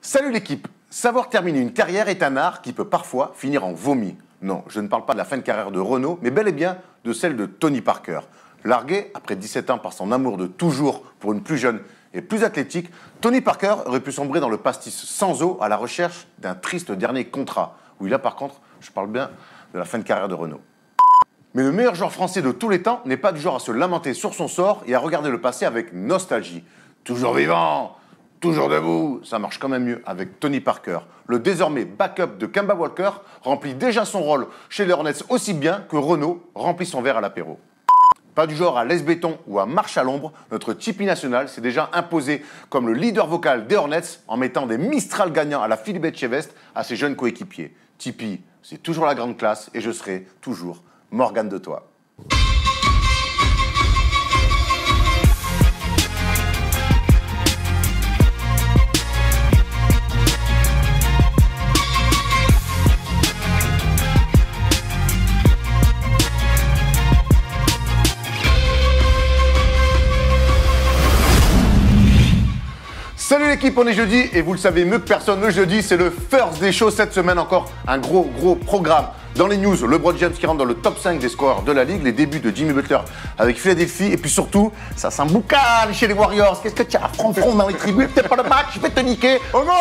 Salut l'équipe. Savoir terminer une carrière est un art qui peut parfois finir en vomi. Non, je ne parle pas de la fin de carrière de Renault, mais bel et bien de celle de Tony Parker. Largué, après 17 ans, par son amour de toujours pour une plus jeune et plus athlétique, Tony Parker aurait pu sombrer dans le pastis sans eau à la recherche d'un triste dernier contrat. Oui, là par contre, je parle bien de la fin de carrière de Renault. Mais le meilleur joueur français de tous les temps n'est pas du genre à se lamenter sur son sort et à regarder le passé avec nostalgie. Toujours vivant, toujours debout, ça marche quand même mieux avec Tony Parker. Le désormais backup de Kemba Walker remplit déjà son rôle chez les Hornets aussi bien que Renault remplit son verre à l'apéro. Pas du genre à laisse-béton ou à marche à l'ombre, notre Tipeee national s'est déjà imposé comme le leader vocal des Hornets en mettant des Mistral gagnants à la Philippe Etchebest à ses jeunes coéquipiers. Tipeee, c'est toujours la grande classe et je serai toujours Morgane de toi. Salut l'équipe, on est jeudi et vous le savez mieux que personne, le jeudi c'est le First Day Show. Cette semaine encore un gros programme. Dans les news, LeBron James qui rentre dans le top 5 des scoreurs de la ligue, les débuts de Jimmy Butler avec Philadelphie et puis surtout, ça sent boucan chez les Warriors. Qu'est-ce que tu as front dans les tribunes, t'es pas le match, je vais te niquer. Oh non,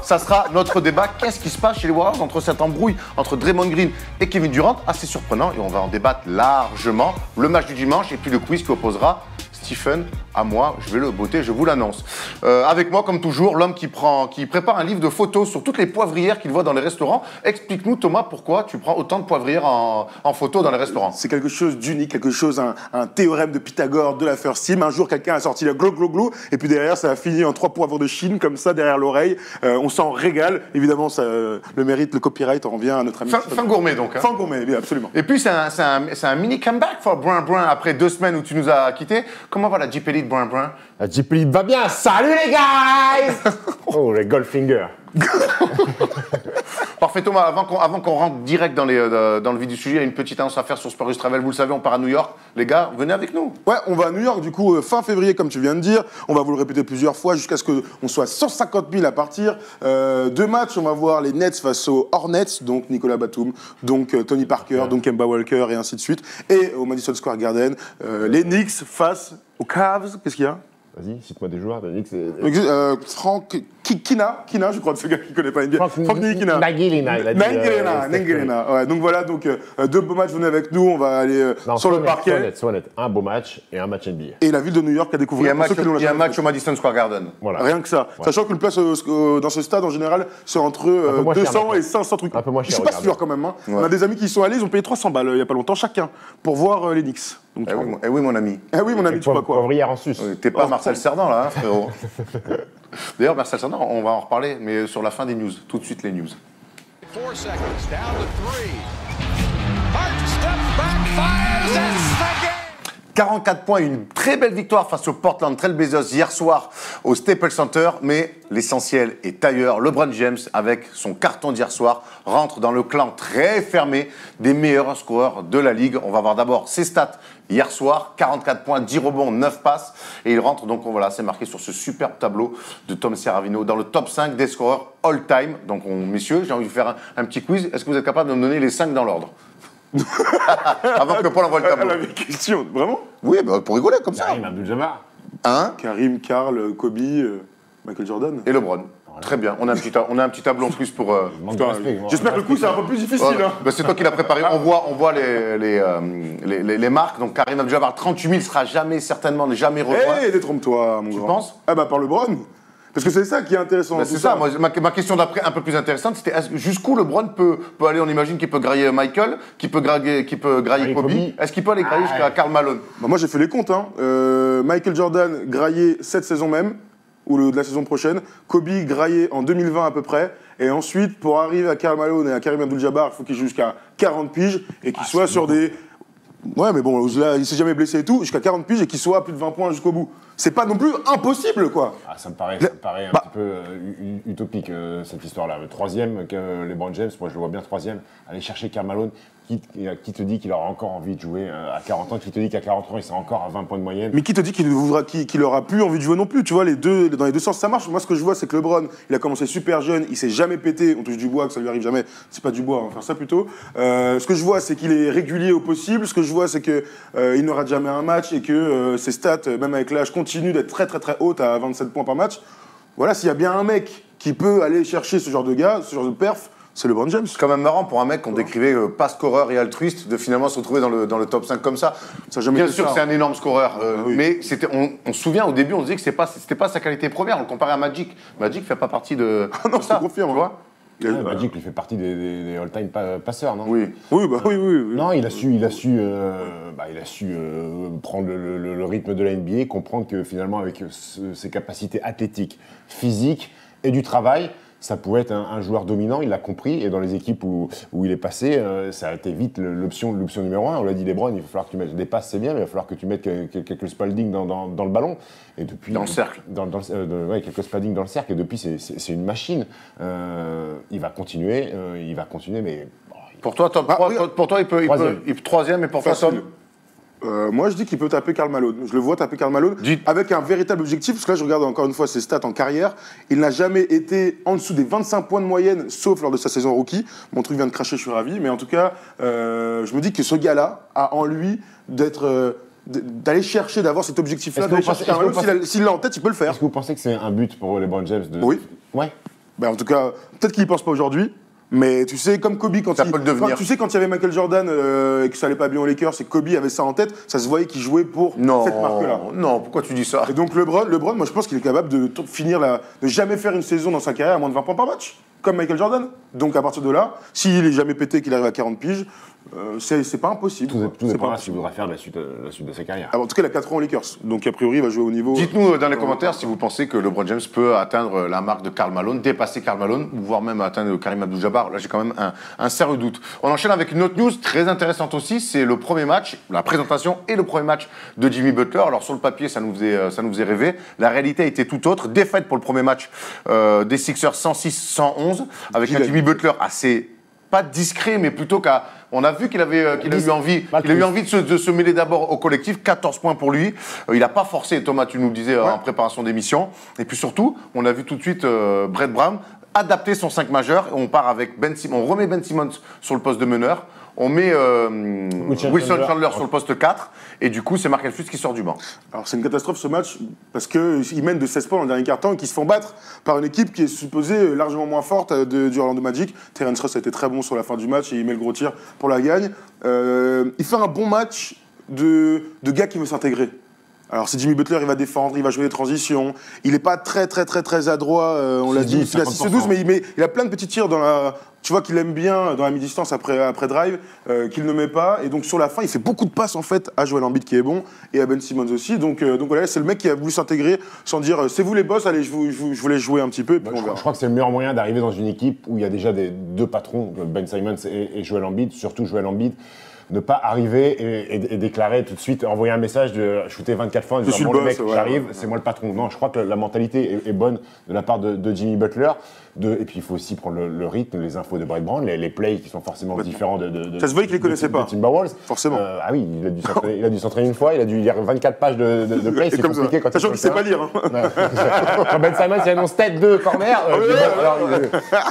ça sera notre débat. Qu'est-ce qui se passe chez les Warriors entre cette embrouille entre Draymond Green et Kevin Durant? Assez surprenant et on va en débattre largement. Le match du dimanche et puis le quiz qui opposera Stephen à moi, je vais le botter, je vous l'annonce. Avec moi, comme toujours, l'homme qui prépare un livre de photos sur toutes les poivrières qu'il voit dans les restaurants. Explique-nous, Thomas, pourquoi tu prends autant de poivrières en photo dans les restaurants? C'est quelque chose d'unique, quelque chose, un théorème de Pythagore de la First Team. Un jour, quelqu'un a sorti le glou, et puis derrière, ça a fini en 3 poivres de Chine, comme ça, derrière l'oreille. On s'en régale. Évidemment, ça, le mérite, le copyright, on revient à notre ami. Fin gourmet, donc. Hein. Fin gourmet, oui, absolument. Et puis, c'est un mini comeback pour Brun après 2 semaines où tu nous as quittés. Comment va la Jeep Elite Brun? La Jeep Elite va bien, salut les guys. Oh, les Goldfinger. Parfait Thomas, avant qu'on rentre direct dans le vif du sujet, il y a une petite annonce à faire sur Sporus Travel. Vous le savez, on part à New York. Les gars, venez avec nous. Ouais, on va à New York, du coup, fin février, comme tu viens de dire. On va vous le répéter plusieurs fois jusqu'à ce qu'on soit 150 000 à partir. 2 matchs, on va voir les Nets face aux Hornets, donc Nicolas Batum, donc Tony Parker, donc Kemba Walker et ainsi de suite. Et au Madison Square Garden, les Knicks face aux Cavs. Qu'est-ce qu'il y a? Vas-y, cite-moi des joueurs de Knicks. Frank Kina, je crois, de ce gars qui ne connaît pas NBA. Frank Ntilikina. Ntilikina. Ouais, donc voilà, 2 beaux matchs, venez avec nous, on va aller sur le parquet. Sois honnête, un beau match et un match NBA. Et la ville de New York a découvert. Il y a un match au Madison Square Garden. Voilà. Rien que ça. Voilà. Sachant qu'une place dans ce stade, en général, c'est entre 200 et 500 trucs. Un peu moins cher. Je suis pas sûr quand même. Hein. Ouais. On a des amis qui y sont allés, ils ont payé 300 balles il n'y a pas longtemps chacun pour voir les Knicks. Donc, oui, mon ami. Oui, mon ami, tu sais pas quoi. Poivrière en sus. T'es pas Marcel Cerdan, là, hein, frérot. D'ailleurs, Marcel Cerdan, on va en reparler, mais sur la fin des news. Tout de suite, les news. 4 seconds, down to 3. Hart steps back, fires, that's the game. 44 points, une très belle victoire face au Portland Trail Blazers hier soir au Staples Center, mais l'essentiel est ailleurs. LeBron James, avec son carton d'hier soir, rentre dans le clan très fermé des meilleurs scoreurs de la Ligue. On va voir d'abord ses stats hier soir, 44 points, 10 rebonds, 9 passes, et il rentre, donc voilà, c'est marqué sur ce superbe tableau de Tom Serravino, dans le top 5 des scoreurs all-time. Donc messieurs, j'ai envie de faire un petit quiz. Est-ce que vous êtes capable de me donner les 5 dans l'ordre? Avant que Paul envoie le tableau. La question, vraiment? Oui, bah, pour rigoler comme ça. Karim Abdul-Jabbar. Hein? Karim, Karl, Kobe, Michael Jordan. Et LeBron. Très bien, on a un petit tableau en plus pour... J'espère que le coup c'est un peu plus difficile. Hein. Bah, c'est toi qui l'as préparé. On voit les marques. Donc Karim Abdul-Jabbar, 38 000 sera jamais rejoint. Détrompe-toi, mon grand. Tu penses? Ah bah par LeBron. Parce que c'est ça qui est intéressant. Bah, c'est ça. Moi, ma question d'après, un peu plus intéressante, c'était jusqu'où LeBron peut aller. On imagine qu'il peut grailler Michael, qu'il peut grailler Kobe. Est-ce qu'il peut aller grailler jusqu'à Karl Malone? Bah, moi j'ai fait les comptes. Hein. Michael Jordan graillé cette saison même, ou de la saison prochaine. Kobe graillé en 2020 à peu près. Et ensuite, pour arriver à Karl Malone et à Karim Abdul-Jabbar, il faut qu'il joue jusqu'à 40 piges et qu'il soit sur des... Ouais, mais bon, là, il s'est jamais blessé et tout, jusqu'à 40 piges et qu'il soit à plus de 20 points jusqu'au bout. C'est pas non plus impossible, quoi. Ah, ça me paraît un petit peu utopique, cette histoire-là. Le troisième, LeBron James, moi je le vois bien troisième, aller chercher Karl Malone, qui te dit qu'il aura encore envie de jouer à 40 ans, qui te dit qu'à 40 ans, il sera encore à 20 points de moyenne. Mais qui te dit qu'il aura plus envie de jouer non plus? Tu vois, dans les deux sens, ça marche. Moi, ce que je vois, c'est que LeBron, il a commencé super jeune, il s'est jamais pété, on touche du bois, que ça lui arrive jamais. C'est pas du bois, on va faire ça plutôt. Ce que je vois, c'est qu'il est régulier au possible. Ce que je vois, c'est que il n'aura jamais un match et que ses stats, même avec l'âge, continuent d'être très très très hautes à 27 points par match. Voilà, s'il y a bien un mec qui peut aller chercher ce genre de gars, ce genre de perf, c'est LeBron James. C'est quand même marrant pour un mec qu'on décrivait pas scoreur et altruiste de finalement se retrouver dans le top 5 comme ça. Bien sûr que c'est un énorme scoreur, oui. mais on se souvient au début, on se disait que c'était pas sa qualité première, on le comparait à Magic. Magic fait pas partie de non, ça. Je confirme. Tu vois Magic lui fait partie des all-time passeurs, non? Oui. Oui. Non, il a su prendre le rythme de la NBA, comprendre que finalement, avec ses capacités athlétiques, physiques et du travail, ça pouvait être un joueur dominant, il l'a compris, et dans les équipes où il est passé, ça a été vite l'option numéro 1. On l'a dit, LeBron, il va falloir que tu mettes des passes, c'est bien, mais il va falloir que tu mettes quelques spalding dans le ballon. Et depuis, dans le cercle. Quelques spalding dans le cercle, et depuis, c'est une machine. Il va continuer, mais... Pour toi, il peut troisième, et pour toi, Tom? Moi, je dis qu'il peut taper Karl Malone. Je le vois taper Karl Malone avec un véritable objectif, parce que là, je regarde encore une fois ses stats en carrière. Il n'a jamais été en dessous des 25 points de moyenne, sauf lors de sa saison rookie. Mon truc vient de cracher, je suis ravi. Mais en tout cas, je me dis que ce gars-là a en lui d'aller chercher, d'avoir cet objectif-là, d'aller chercher Karl Malone. S'il l'a en tête, il peut le faire. Est-ce que vous pensez que c'est un but pour LeBron James Oui. Ouais. Ben, en tout cas, peut-être qu'il n'y pense pas aujourd'hui. Mais tu sais, comme Kobe, quand il y avait Michael Jordan et que ça allait pas bien aux Lakers, et que Kobe avait ça en tête, ça se voyait qu'il jouait pour cette marque-là. Non, pourquoi tu dis ça? Et donc LeBron, moi je pense qu'il est capable de jamais faire une saison dans sa carrière à moins de 20 points par match, comme Michael Jordan. Donc à partir de là, s'il est jamais pété, qu'il arrive à 40 piges, c'est pas impossible. Tout dépendra ce qu'il voudra faire de la suite de sa carrière. Alors, en tout cas, il a 4 ans aux Lakers, donc a priori, il va jouer au niveau... Dites-nous dans les commentaires si vous pensez que LeBron James peut atteindre la marque de Karl Malone, dépasser Karl Malone, ou voire même atteindre Karim Abdul-Jabbar. Là, j'ai quand même un sérieux doute. On enchaîne avec une autre news très intéressante aussi, c'est le premier match, la présentation et le premier match de Jimmy Butler. Alors sur le papier, ça nous faisait rêver. La réalité a été tout autre. Défaite pour le premier match des Sixers 106-111, avec un Jimmy Butler assez... pas discret, mais plutôt on a vu qu'il a eu envie de se mêler d'abord au collectif. 14 points pour lui. Il n'a pas forcé, Thomas, tu nous le disais en préparation d'émission. Et puis surtout, on a vu tout de suite Brett Brown adapter son 5 majeur. On part avec Ben Simmons. On remet Ben Simmons sur le poste de meneur. On met Wilson Chandler sur le poste 4. Et du coup, c'est Markel Fultz qui sort du banc. Alors, c'est une catastrophe ce match, parce qu'ils mènent de 16 points dans le dernier quart-temps et qu'ils se font battre par une équipe qui est supposée largement moins forte du Orlando Magic. Terence Ross a été très bon sur la fin du match et il met le gros tir pour la gagne. Il fait un bon match de gars qui veut s'intégrer. Alors c'est Jimmy Butler, il va défendre, il va jouer les transitions. Il n'est pas très adroit, on l'a dit. Il a 6-12, mais il a plein de petits tirs dans la... Tu vois qu'il aime bien dans la mi-distance après drive, qu'il ne met pas. Et donc sur la fin, il fait beaucoup de passes en fait à Joel Embiid qui est bon et à Ben Simmons aussi. Donc voilà, c'est le mec qui a voulu s'intégrer sans dire c'est vous les boss, allez, je voulais jouer un petit peu. Et puis je crois que c'est le meilleur moyen d'arriver dans une équipe où il y a déjà deux patrons, Ben Simmons et Joel Embiid, surtout Joel Embiid. Ne pas arriver et déclarer tout de suite, envoyer un message de shooter 24 fois en disant bon, le mec, j'arrive, c'est moi le patron. Non, je crois que la mentalité est bonne de la part de Jimmy Butler. Et puis il faut aussi prendre le rythme, les infos de Brett Brown, les plays qui sont forcément différents de ça se voit qu'il les connaissait pas. Timberwolves. Forcément. Ah oui, il a dû s'entraîner une fois, il a dû lire 24 pages de plays, c'est compliqué quand sachant qu'il sait pas lire. Quand Ben Simmons il annonce tête de corner, alors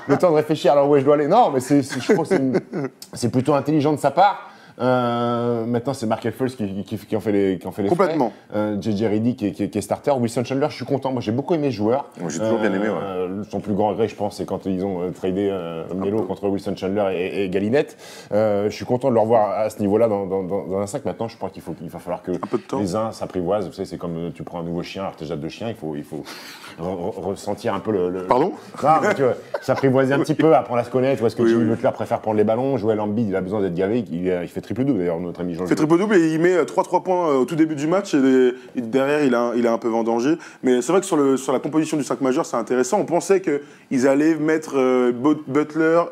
le temps de réfléchir alors où je dois aller. Non, mais je trouve que c'est plutôt intelligent de sa part. Maintenant, c'est Markel Fultz qui en fait les complètement. JJ Redick qui est starter. Wilson Chandler, je suis content. Moi, j'ai beaucoup aimé ce joueur. Moi, j'ai toujours bien aimé. Ouais. Son plus grand regret, je pense, c'est quand ils ont tradé Melo contre Wilson Chandler et Gallinette. Je suis content de le revoir à ce niveau-là dans un 5. Maintenant, je pense qu'il va falloir que les uns s'apprivoisent. Vous savez, c'est comme tu prends un nouveau chien, alors tu as déjà 2 chiens, il faut ressentir un peu le... Pardon? Non, mais tu vois, s'apprivoiser un petit peu, apprendre à se connaître. Où est-ce que Jimmy Butler préfère prendre les ballons? Joel Embiid, il a besoin d'être gavé. Il fait triple-double d'ailleurs, notre ami Jean. Il fait triple-double et il met 3 points au tout début du match et derrière il a un peu vendangé. Mais c'est vrai que sur la composition du 5 majeur, c'est intéressant. On pensait qu'ils allaient mettre Butler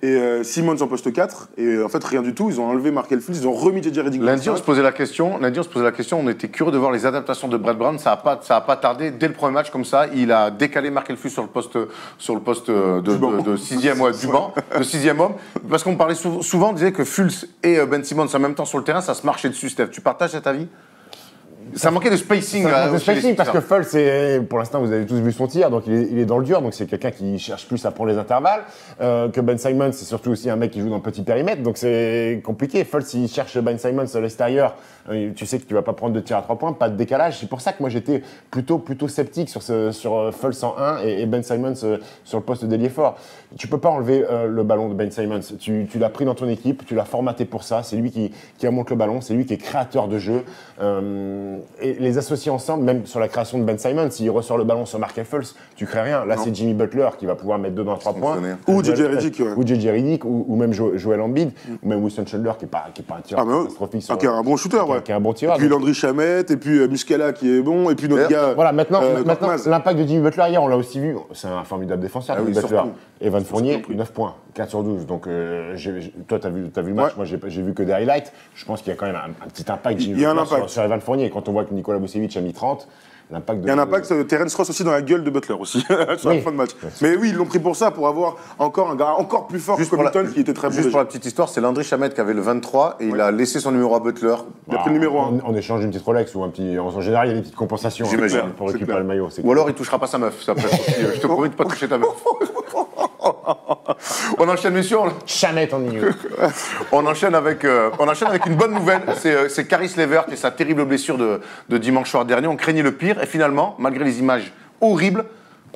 et Simmons en poste 4. Et en fait, rien du tout. Ils ont enlevé Markel Fultz, ils ont remis JJ Redick. Lundi, on se posait la question. On était curieux de voir les adaptations de Brett Brown. Ça a pas tardé. Dès le premier match, comme ça, il a décalé Markel Fultz sur le poste de sixième, du banc, de sixième homme. Parce qu'on parlait souvent, on disait que Fultz et Ben Simmons en même temps sur le terrain, ça se marchait dessus. Steph, tu partages cet avis? Ça manquait de spacing. Parce que Fultz, pour l'instant, vous avez tous vu son tir, donc il est dans le dur, donc c'est quelqu'un qui cherche plus à prendre les intervalles. Que Ben Simmons, c'est surtout aussi un mec qui joue dans le petit périmètre, donc c'est compliqué. Fultz, s'il cherche Ben Simmons à l'extérieur, tu sais que tu vas pas prendre de tir à 3 points, pas de décalage. C'est pour ça que moi j'étais plutôt sceptique sur Fultz en 1 et Ben Simmons sur le poste d'ailier fort. Tu peux pas enlever le ballon de Ben Simmons. Tu l'as pris dans ton équipe, tu l'as formaté pour ça. C'est lui qui remonte le ballon, c'est lui qui est créateur de jeu. Et les associer ensemble, même sur la création de Ben Simmons, s'il ressort le ballon sur Markel Fultz, tu crées rien. Là, c'est Jimmy Butler qui va pouvoir mettre dedans à 3 points. Ou JJ Redick. Ou JJ Redick, ou même Joel Embiid, ou même Wilson Chandler qui est pas un tireur catastrophique. Qui est un bon shooter, qui est un bon tireur. Et puis Landry Shamet, et puis Muscala qui est bon, et puis notre gars. Voilà, maintenant l'impact de Jimmy Butler, hier, on l'a aussi vu. C'est un formidable défenseur, Jimmy Butler. Evan Fournier, 9 points, 4 sur 12. Donc, toi, t'as vu le match, moi, j'ai vu que des highlights. Je pense qu'il y a quand même un petit impact sur Evan Fournier. Quand on voit que Nikola Vucevic a mis 30, l'impact de... Il y a un impact, Terence Ross aussi dans la gueule de Butler aussi, sur la fin de match. Mais oui, ils l'ont pris pour ça, pour avoir encore un gars encore plus fort que Covington qui était très bon. Juste pour la petite histoire, c'est Landry Shamet qui avait le 23 et il a laissé son numéro à Butler. Il a pris le numéro 1. En échange d'une petite Rolex ou un petit... En général, il y a des petites compensations pour récupérer le maillot. Ou alors il touchera pas sa meuf, ça peut être aussi. Je te promets de pas toucher ta meuf. On enchaîne, messieurs. Shamet en milieu. On enchaîne avec une bonne nouvelle. C'est Caris LeVert et sa terrible blessure de dimanche soir dernier. On craignait le pire et finalement, malgré les images horribles,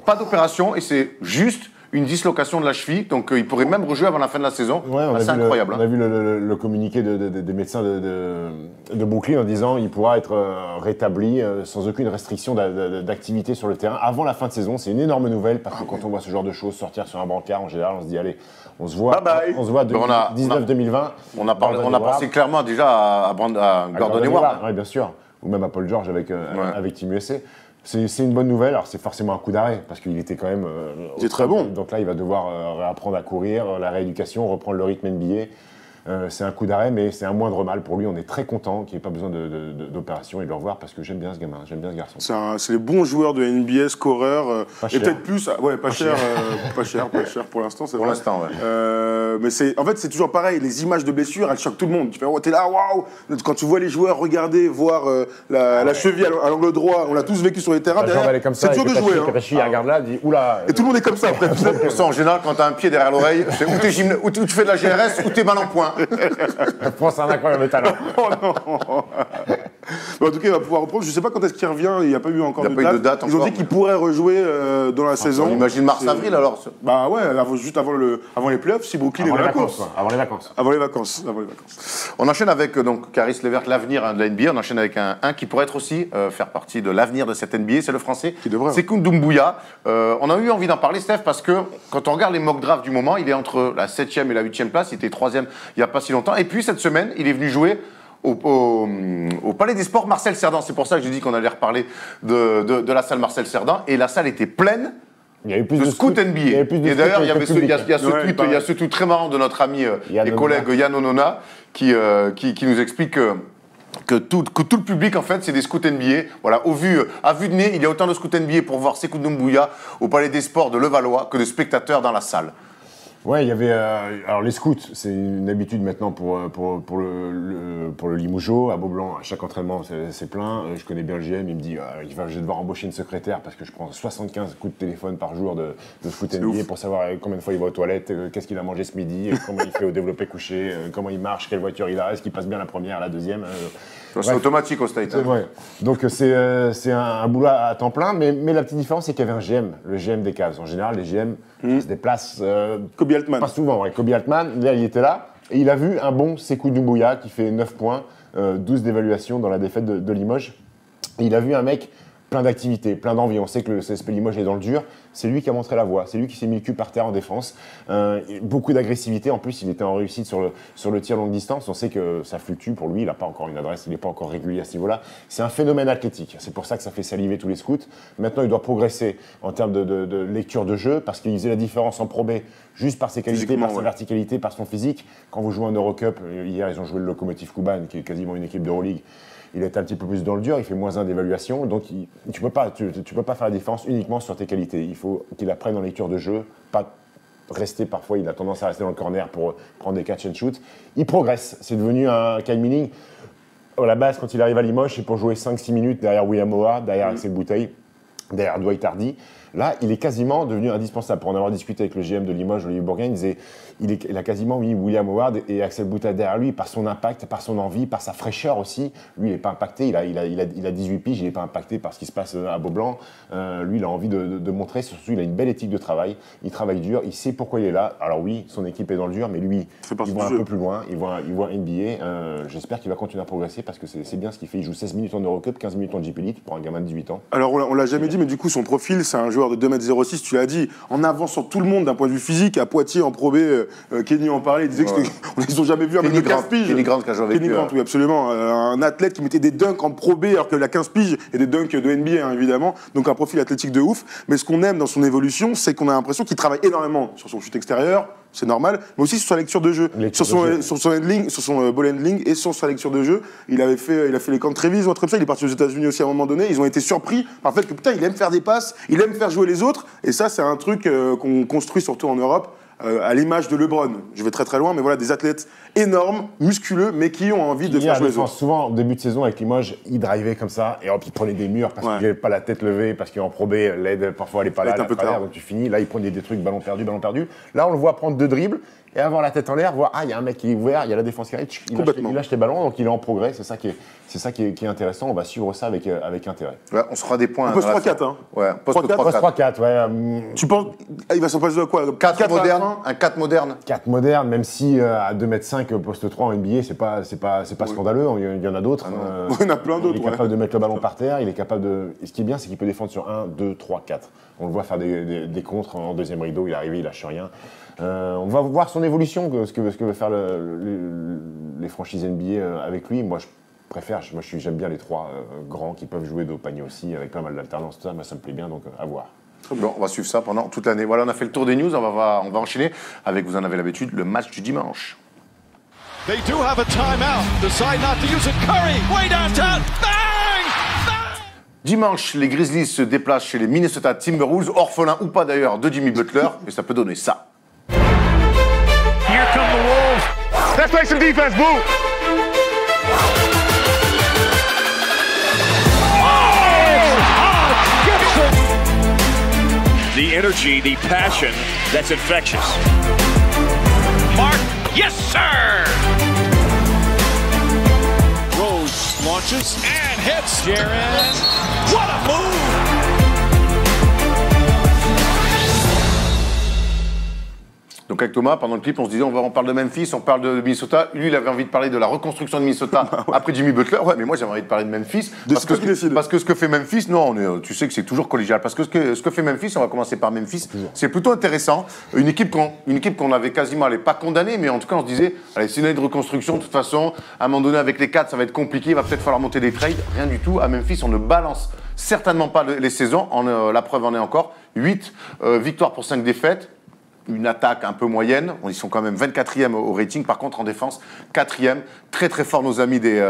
pas d'opération et c'est juste une dislocation de la cheville. Donc il pourrait même rejouer avant la fin de la saison. C'est incroyable. On a vu le communiqué des médecins de Brooklyn en disant qu'il pourra être rétabli sans aucune restriction d'activité sur le terrain avant la fin de saison. C'est une énorme nouvelle parce que quand on voit ce genre de choses sortir sur un brancard, en général, on se dit allez, on se voit 2019-2020. On a pensé clairement déjà à Gordon Hayward. Oui, bien sûr. Ou même à Paul George avec Team USA. C'est une bonne nouvelle. Alors, c'est forcément un coup d'arrêt parce qu'il était quand même. C'est très bon. Donc là, il va devoir réapprendre à courir, la rééducation, reprendre le rythme NBA. C'est un coup d'arrêt, mais c'est un moindre mal pour lui. On est très content qu'il n'ait pas besoin d'opération et de le revoir parce que j'aime bien ce gamin, j'aime bien ce garçon. C'est les bons joueurs de NBA, scoreurs. Et peut-être plus. Ouais, pas cher pour l'instant, c'est vrai. Pour l'instant, ouais. Mais en fait, c'est toujours pareil. Les images de blessures, elles choquent tout le monde. Tu fais, oh, t'es là, waouh! Quand tu vois les joueurs regarder, voir la cheville à l'angle droit, on l'a tous vécu sur les terrains. C'est dur de jouer. Katachi, il regarde là, dit oula. Et tout le monde est comme ça après. Ça, en général, quand t'as un pied derrière l'oreille, c'est ou tu fais de la GRS ou t'es mal en point. France a un incroyable talent. Oh non. Mais en tout cas, il va pouvoir reprendre. Je ne sais pas quand est-ce qu'il revient. Il n'y a pas eu encore de date. Ils ont dit qu'il pourrait rejouer dans la saison. On imagine mars-avril alors. Bah ouais, juste avant les playoffs, si Brooklyn est dans la course. Avant les vacances. Avant les vacances. On enchaîne avec donc Caris LeVert, l'avenir de la NBA. On enchaîne avec un qui pourrait être aussi faire partie de l'avenir de cette NBA. C'est le français. Sekou Doumbouya. On a eu envie d'en parler, Steph, parce que quand on regarde les mock drafts du moment, il est entre la 7e et la 8e place. Il était 3e il n'y a pas si longtemps. Et puis cette semaine, il est venu jouer au Palais des Sports Marcel Cerdan. C'est pour ça que j'ai dit qu'on allait reparler de la salle Marcel Cerdan. Et la salle était pleine. Il y avait plus de scouts NBA. Et d'ailleurs, il y a ce tweet très marrant de notre ami et collègue Yann Onona qui nous explique que tout le public, en fait, c'est des scouts NBA. Voilà, à vue de nez, il y a autant de scouts NBA pour voir Sekou Doumbouya au Palais des Sports de Levallois que de spectateurs dans la salle. Ouais, il y avait. Alors, les scouts, c'est une habitude maintenant pour le Limoujo. À Beaublanc, à chaque entraînement, c'est plein. Je connais bien le GM, il me dit je vais devoir embaucher une secrétaire parce que je prends 75 coups de téléphone par jour de foot NBA pour savoir combien de fois il va aux toilettes, qu'est-ce qu'il a mangé ce midi, comment il fait au développé couché, comment il marche, quelle voiture il a, est-ce qu'il passe bien la première, la deuxième. C'est automatique au State. Ouais. Donc, c'est un boulot à temps plein, mais la petite différence, c'est qu'il y avait un GM, le GM des Cavs. En général, les GM se déplacent. Kobe Altman. Pas souvent, ouais. Kobe Altman, là, il était là. Et il a vu un bon Sekou Doumbouya qui fait 9 points, 12 d'évaluation dans la défaite de Limoges. Et il a vu un mec plein d'activités, plein d'envie. On sait que le CSP Limoges est dans le dur. C'est lui qui a montré la voie. C'est lui qui s'est mis le cul par terre en défense. Beaucoup d'agressivité. En plus, il était en réussite sur le tir longue distance. On sait que ça fluctue pour lui. Il n'a pas encore une adresse. Il n'est pas encore régulier à ce niveau-là. C'est un phénomène athlétique. C'est pour ça que ça fait saliver tous les scouts. Maintenant, il doit progresser en termes de lecture de jeu parce qu'il faisait la différence en Pro B juste par ses qualités, par sa verticalité, par son physique. Quand vous jouez en Eurocup, hier, ils ont joué le Lokomotiv Kuban, qui est quasiment une équipe d'Euroleague. Il est un petit peu plus dans le dur, il fait -1 d'évaluation, donc tu peux pas faire la différence uniquement sur tes qualités. Il faut qu'il apprenne en lecture de jeu, pas rester parfois, il a tendance à rester dans le corner pour prendre des catch and shoot. Il progresse, c'est devenu un Kyle Manning. À la base, quand il arrive à Limoges, c'est pour jouer 5-6 minutes derrière William Howard, derrière Axel Bouteille, derrière Dwight Hardy. Là, il est quasiment devenu indispensable. Pour en avoir discuté avec le GM de Limoges, Olivier Bourgain, il disait il a quasiment mis William Howard et Axel Bouteille derrière lui par son impact, par son envie, par sa fraîcheur aussi. Lui, il n'est pas impacté. Il a 18 piges, il n'est pas impacté par ce qui se passe à Beaublanc. Lui, il a envie de montrer. Surtout, il a une belle éthique de travail. Il travaille dur. Il sait pourquoi il est là. Alors oui, son équipe est dans le dur, mais lui, il voit un peu plus loin. Il voit NBA. J'espère qu'il va continuer à progresser parce que c'est bien ce qu'il fait. Il joue 16 minutes en Eurocup, 15 minutes en JP Elite pour un gamin de 18 ans. Alors, on l'a jamais dit, mais du coup, son profil, c'est un joueur de 2m06, tu l'as dit, en avance sur tout le monde d'un point de vue physique. À Poitiers, en Pro B, Kenny en parlait, il disait qu'ils ont jamais vu un mec de 15 piges. Kenny Grant qui a joué avec Kenny Grant, oui, absolument. Un athlète qui mettait des dunks en Pro B, alors que la 15 piges et des dunks de NBA, hein, évidemment. Donc un profil athlétique de ouf. Mais ce qu'on aime dans son évolution, c'est qu'on a l'impression qu'il travaille énormément sur son shoot extérieur, c'est normal, mais aussi sur sa lecture de jeu. Sur son handling, sur son ball handling et sur sa lecture de jeu. Il a fait les camps de Trévise ou autre comme ça. Il est parti aux États-Unis aussi à un moment donné. Ils ont été surpris par le fait que putain, il aime faire des passes, il aime faire jouer les autres. Et ça, c'est un truc qu'on construit surtout en Europe. À l'image de LeBron, je vais très très loin, mais voilà, des athlètes énormes, musculeux, mais qui ont envie de faire jouer les autres. Souvent, au début de saison, avec Limoges, il drivait comme ça, et hop, il prenait des murs parce qu'il n'avait pas la tête levée, parce qu'en Pro B, l'aide, parfois, elle n'est pas là, donc tu finis. Là, il prenait des trucs, ballon perdu. Là, on le voit prendre 2 dribbles, et avoir la tête en l'air, voir, il y a un mec qui est ouvert, il y a la défense qui arrive, il lâche les ballons, donc il est en progrès, c'est ça qui est intéressant, on va suivre ça avec intérêt. Ouais, on se fera des points. Poste 3-4, hein. Ouais, poste 3-4, ouais. Tu penses, il va s'en passer de quoi? 4 moderne, un 4 moderne. 4 moderne, même si à 2m5, poste 3 en NBA, c'est pas scandaleux, il y en a d'autres. Il y en a plein d'autres. Il est capable de mettre le ballon par terre, il est capable de. Et ce qui est bien, c'est qu'il peut défendre sur 1, 2, 3, 4. On le voit faire des contres en deuxième rideau, il est arrivé, il lâche rien. On va voir son évolution, ce que veut faire les franchises NBA avec lui. Moi, j'aime bien les 3 grands qui peuvent jouer de haut panier aussi, avec pas mal d'alternance. Moi, ça me plaît bien, donc à voir. Bon, on va suivre ça pendant toute l'année. Voilà, on a fait le tour des news. On va enchaîner avec, vous en avez l'habitude, le match du dimanche. They do have a timeout. Decide not to use it. Curry, way downtown. Bang! Bang! Dimanche, les Grizzlies se déplacent chez les Minnesota Timberwolves, orphelins ou pas d'ailleurs de Jimmy Butler, et ça peut donner ça. Here come the Wolves. Let's play some defense, move. The energy, the passion, that's infectious. Mark, yes sir! Rose launches and hits. Jaren, what a move! Donc avec Thomas, pendant le clip, on se disait on parle de Memphis, on parle de Minnesota. Lui, il avait envie de parler de la reconstruction de Minnesota après Jimmy Butler. Ouais, mais moi, j'avais envie de parler de Memphis. Parce que ce que fait Memphis, non, tu sais que c'est toujours collégial. Parce que ce que fait Memphis, on va commencer par Memphis, c'est plutôt intéressant. Une équipe qu'on avait quasiment, elle n'est pas condamnée, mais en tout cas, on se disait, allez, c'est une année de reconstruction. De toute façon, à un moment donné, avec les 4, ça va être compliqué. Il va peut-être falloir monter des trades. Rien du tout. À Memphis, on ne balance certainement pas les saisons. La preuve en est encore. 8 victoires pour 5 défaites. Une attaque un peu moyenne, ils sont quand même 24e au rating, par contre en défense, 4e, très très fort nos amis des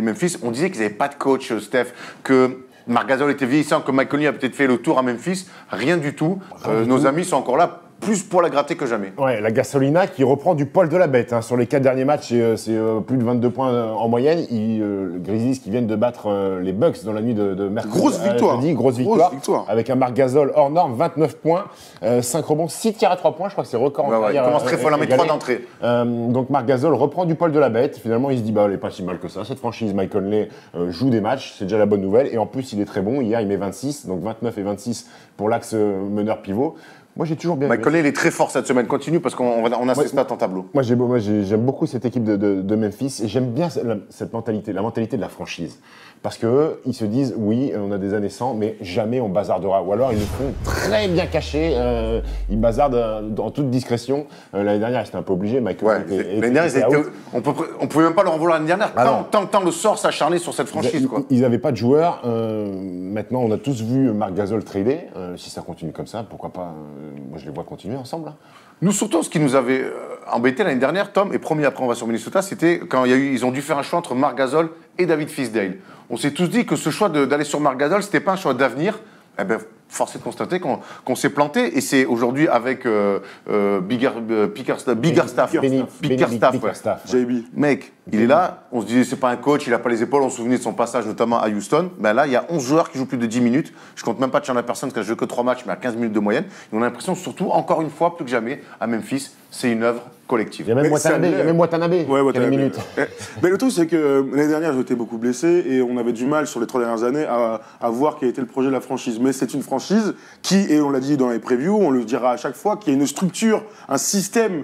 Memphis. On disait qu'ils n'avaient pas de coach, Steph, que Marc Gasol était vieillissant, que Mike Conley a peut-être fait le tour à Memphis, rien du tout. Nos amis sont encore là, plus pour la gratter que jamais. Ouais, la Gasolina qui reprend du poil de la bête. Sur les 4 derniers matchs, c'est plus de 22 points en moyenne. Les Grizzlies qui viennent de battre les Bucks dans la nuit de mercredi. Grosse victoire. Avec un Marc Gasol hors norme, 29 points, 5 rebonds, 6 tirs à 3 points. Je crois que c'est record en carrière. Il commence très fort, il en met 3 d'entrée. Donc Marc Gasol reprend du poil de la bête. Finalement, il se dit, elle n'est pas si mal que ça. Cette franchise, Mike Conley joue des matchs, c'est déjà la bonne nouvelle. Et en plus, il est très bon. Hier, il met 26, donc 29 et 26 pour l'axe meneur pivot. Moi, j'ai toujours bien Mike Conley, il est très fort cette semaine. Continue parce qu'on a ses stats en tableau. Moi, j'aime beaucoup cette équipe de Memphis et j'aime bien cette mentalité, la mentalité de la franchise. Parce qu'ils se disent, oui, on a des années sans, mais jamais on bazardera. Ou alors ils le font très bien caché, ils bazardent en toute discrétion. L'année dernière, ils étaient un peu obligés. Ouais, l'année dernière, on pouvait même pas leur en vouloir l'année dernière, tant le sort s'acharnait sur cette franchise. Ils n'avaient pas de joueurs. Maintenant, on a tous vu Marc Gasol trader. Si ça continue comme ça, pourquoi pas moi, je les vois continuer ensemble. Hein. Nous, surtout, ce qui nous avait embêté l'année dernière, Tom, et promis après on va sur Minnesota, c'était quand ils ont dû faire un choix entre Marc Gasol et David Fisdale. On s'est tous dit que ce choix d'aller sur Marc Gasol, c'était pas un choix d'avenir. Eh ben, force est de constater qu'on s'est planté, et c'est aujourd'hui avec Bickerstaff. JB. Mec, il est là, on se disait c'est pas un coach, il a pas les épaules, on se souvenait de son passage notamment à Houston. Ben là, il y a 11 joueurs qui jouent plus de 10 minutes. Je compte même pas Chandler Parsons qui a joué que 3 matchs, mais à 15 minutes de moyenne. Et on a l'impression, surtout, encore une fois, plus que jamais, à Memphis, c'est une œuvre collective. Il y a même Watanabe. Ouais, Watanabe. Minutes. Mais le truc, c'est que l'année dernière, j'étais beaucoup blessé et on avait du mal sur les 3 dernières années à voir quel était le projet de la franchise. Mais c'est une franchise qui, et on l'a dit dans les previews, on le dira à chaque fois, qui a une structure, un système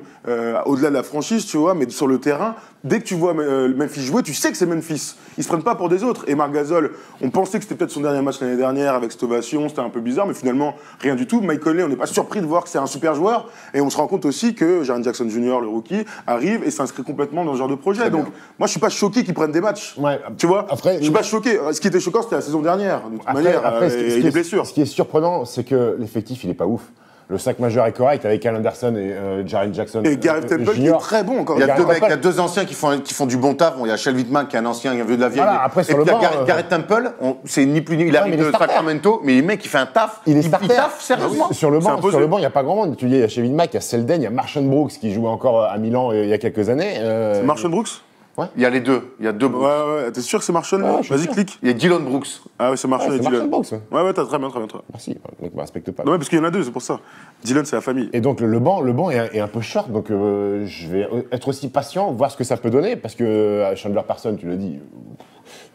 au-delà de la franchise, tu vois, mais sur le terrain. Dès que tu vois Memphis jouer, tu sais que c'est Memphis. Ils se prennent pas pour des autres. Et Marc Gasol, on pensait que c'était peut-être son dernier match l'année dernière avec cette ovation, c'était un peu bizarre, mais finalement, rien du tout. Mike Conley, on n'est pas surpris de voir que c'est un super joueur. Et on se rend compte aussi que Jaren Jackson Jr., le rookie, arrive et s'inscrit complètement dans ce genre de projet. Donc, moi, je suis pas choqué qu'ils prennent des matchs. Ouais. Tu vois, après, je suis pas choqué. Ce qui était choquant, c'était la saison dernière, de toute manière, et les blessures. Ce qui est surprenant, c'est que l'effectif, il est pas ouf. Le 5 majeur est correct avec Al Anderson et Jaren Jackson. Et Gareth Temple qui est très bon encore. Il y a deux anciens qui font du bon taf. Il y a Shel Whitman qui est un ancien, un vieux de la vieille. Voilà, après, et puis il y a Gareth Temple, c'est ni plus ni. Il arrive de Sacramento, mais le mec il fait un taf. Il taffe sérieusement. Sur le banc, il n'y a pas grand monde. Tu dis, il y a Shevin Mack, il y a Selden, il y a Marshall Brooks qui jouait encore à Milan il y a quelques années. C'est Marshall Brooks? Ouais. Il y a les deux. Il y a deux Brooks. Ouais. T'es sûr que c'est Marshall? Vas-y, clique. Il y a Dylan Brooks. Ah ouais, c'est Marshall et Dylan. Brooks. Ouais, t'as très bien. Merci. Donc, on respecte pas. Non, mais parce qu'il y en a deux, c'est pour ça. Dylan, c'est la famille. Et donc, le banc est un peu short. Donc, je vais être aussi patient, voir ce que ça peut donner. Parce que Chandler Parsons, tu le dis.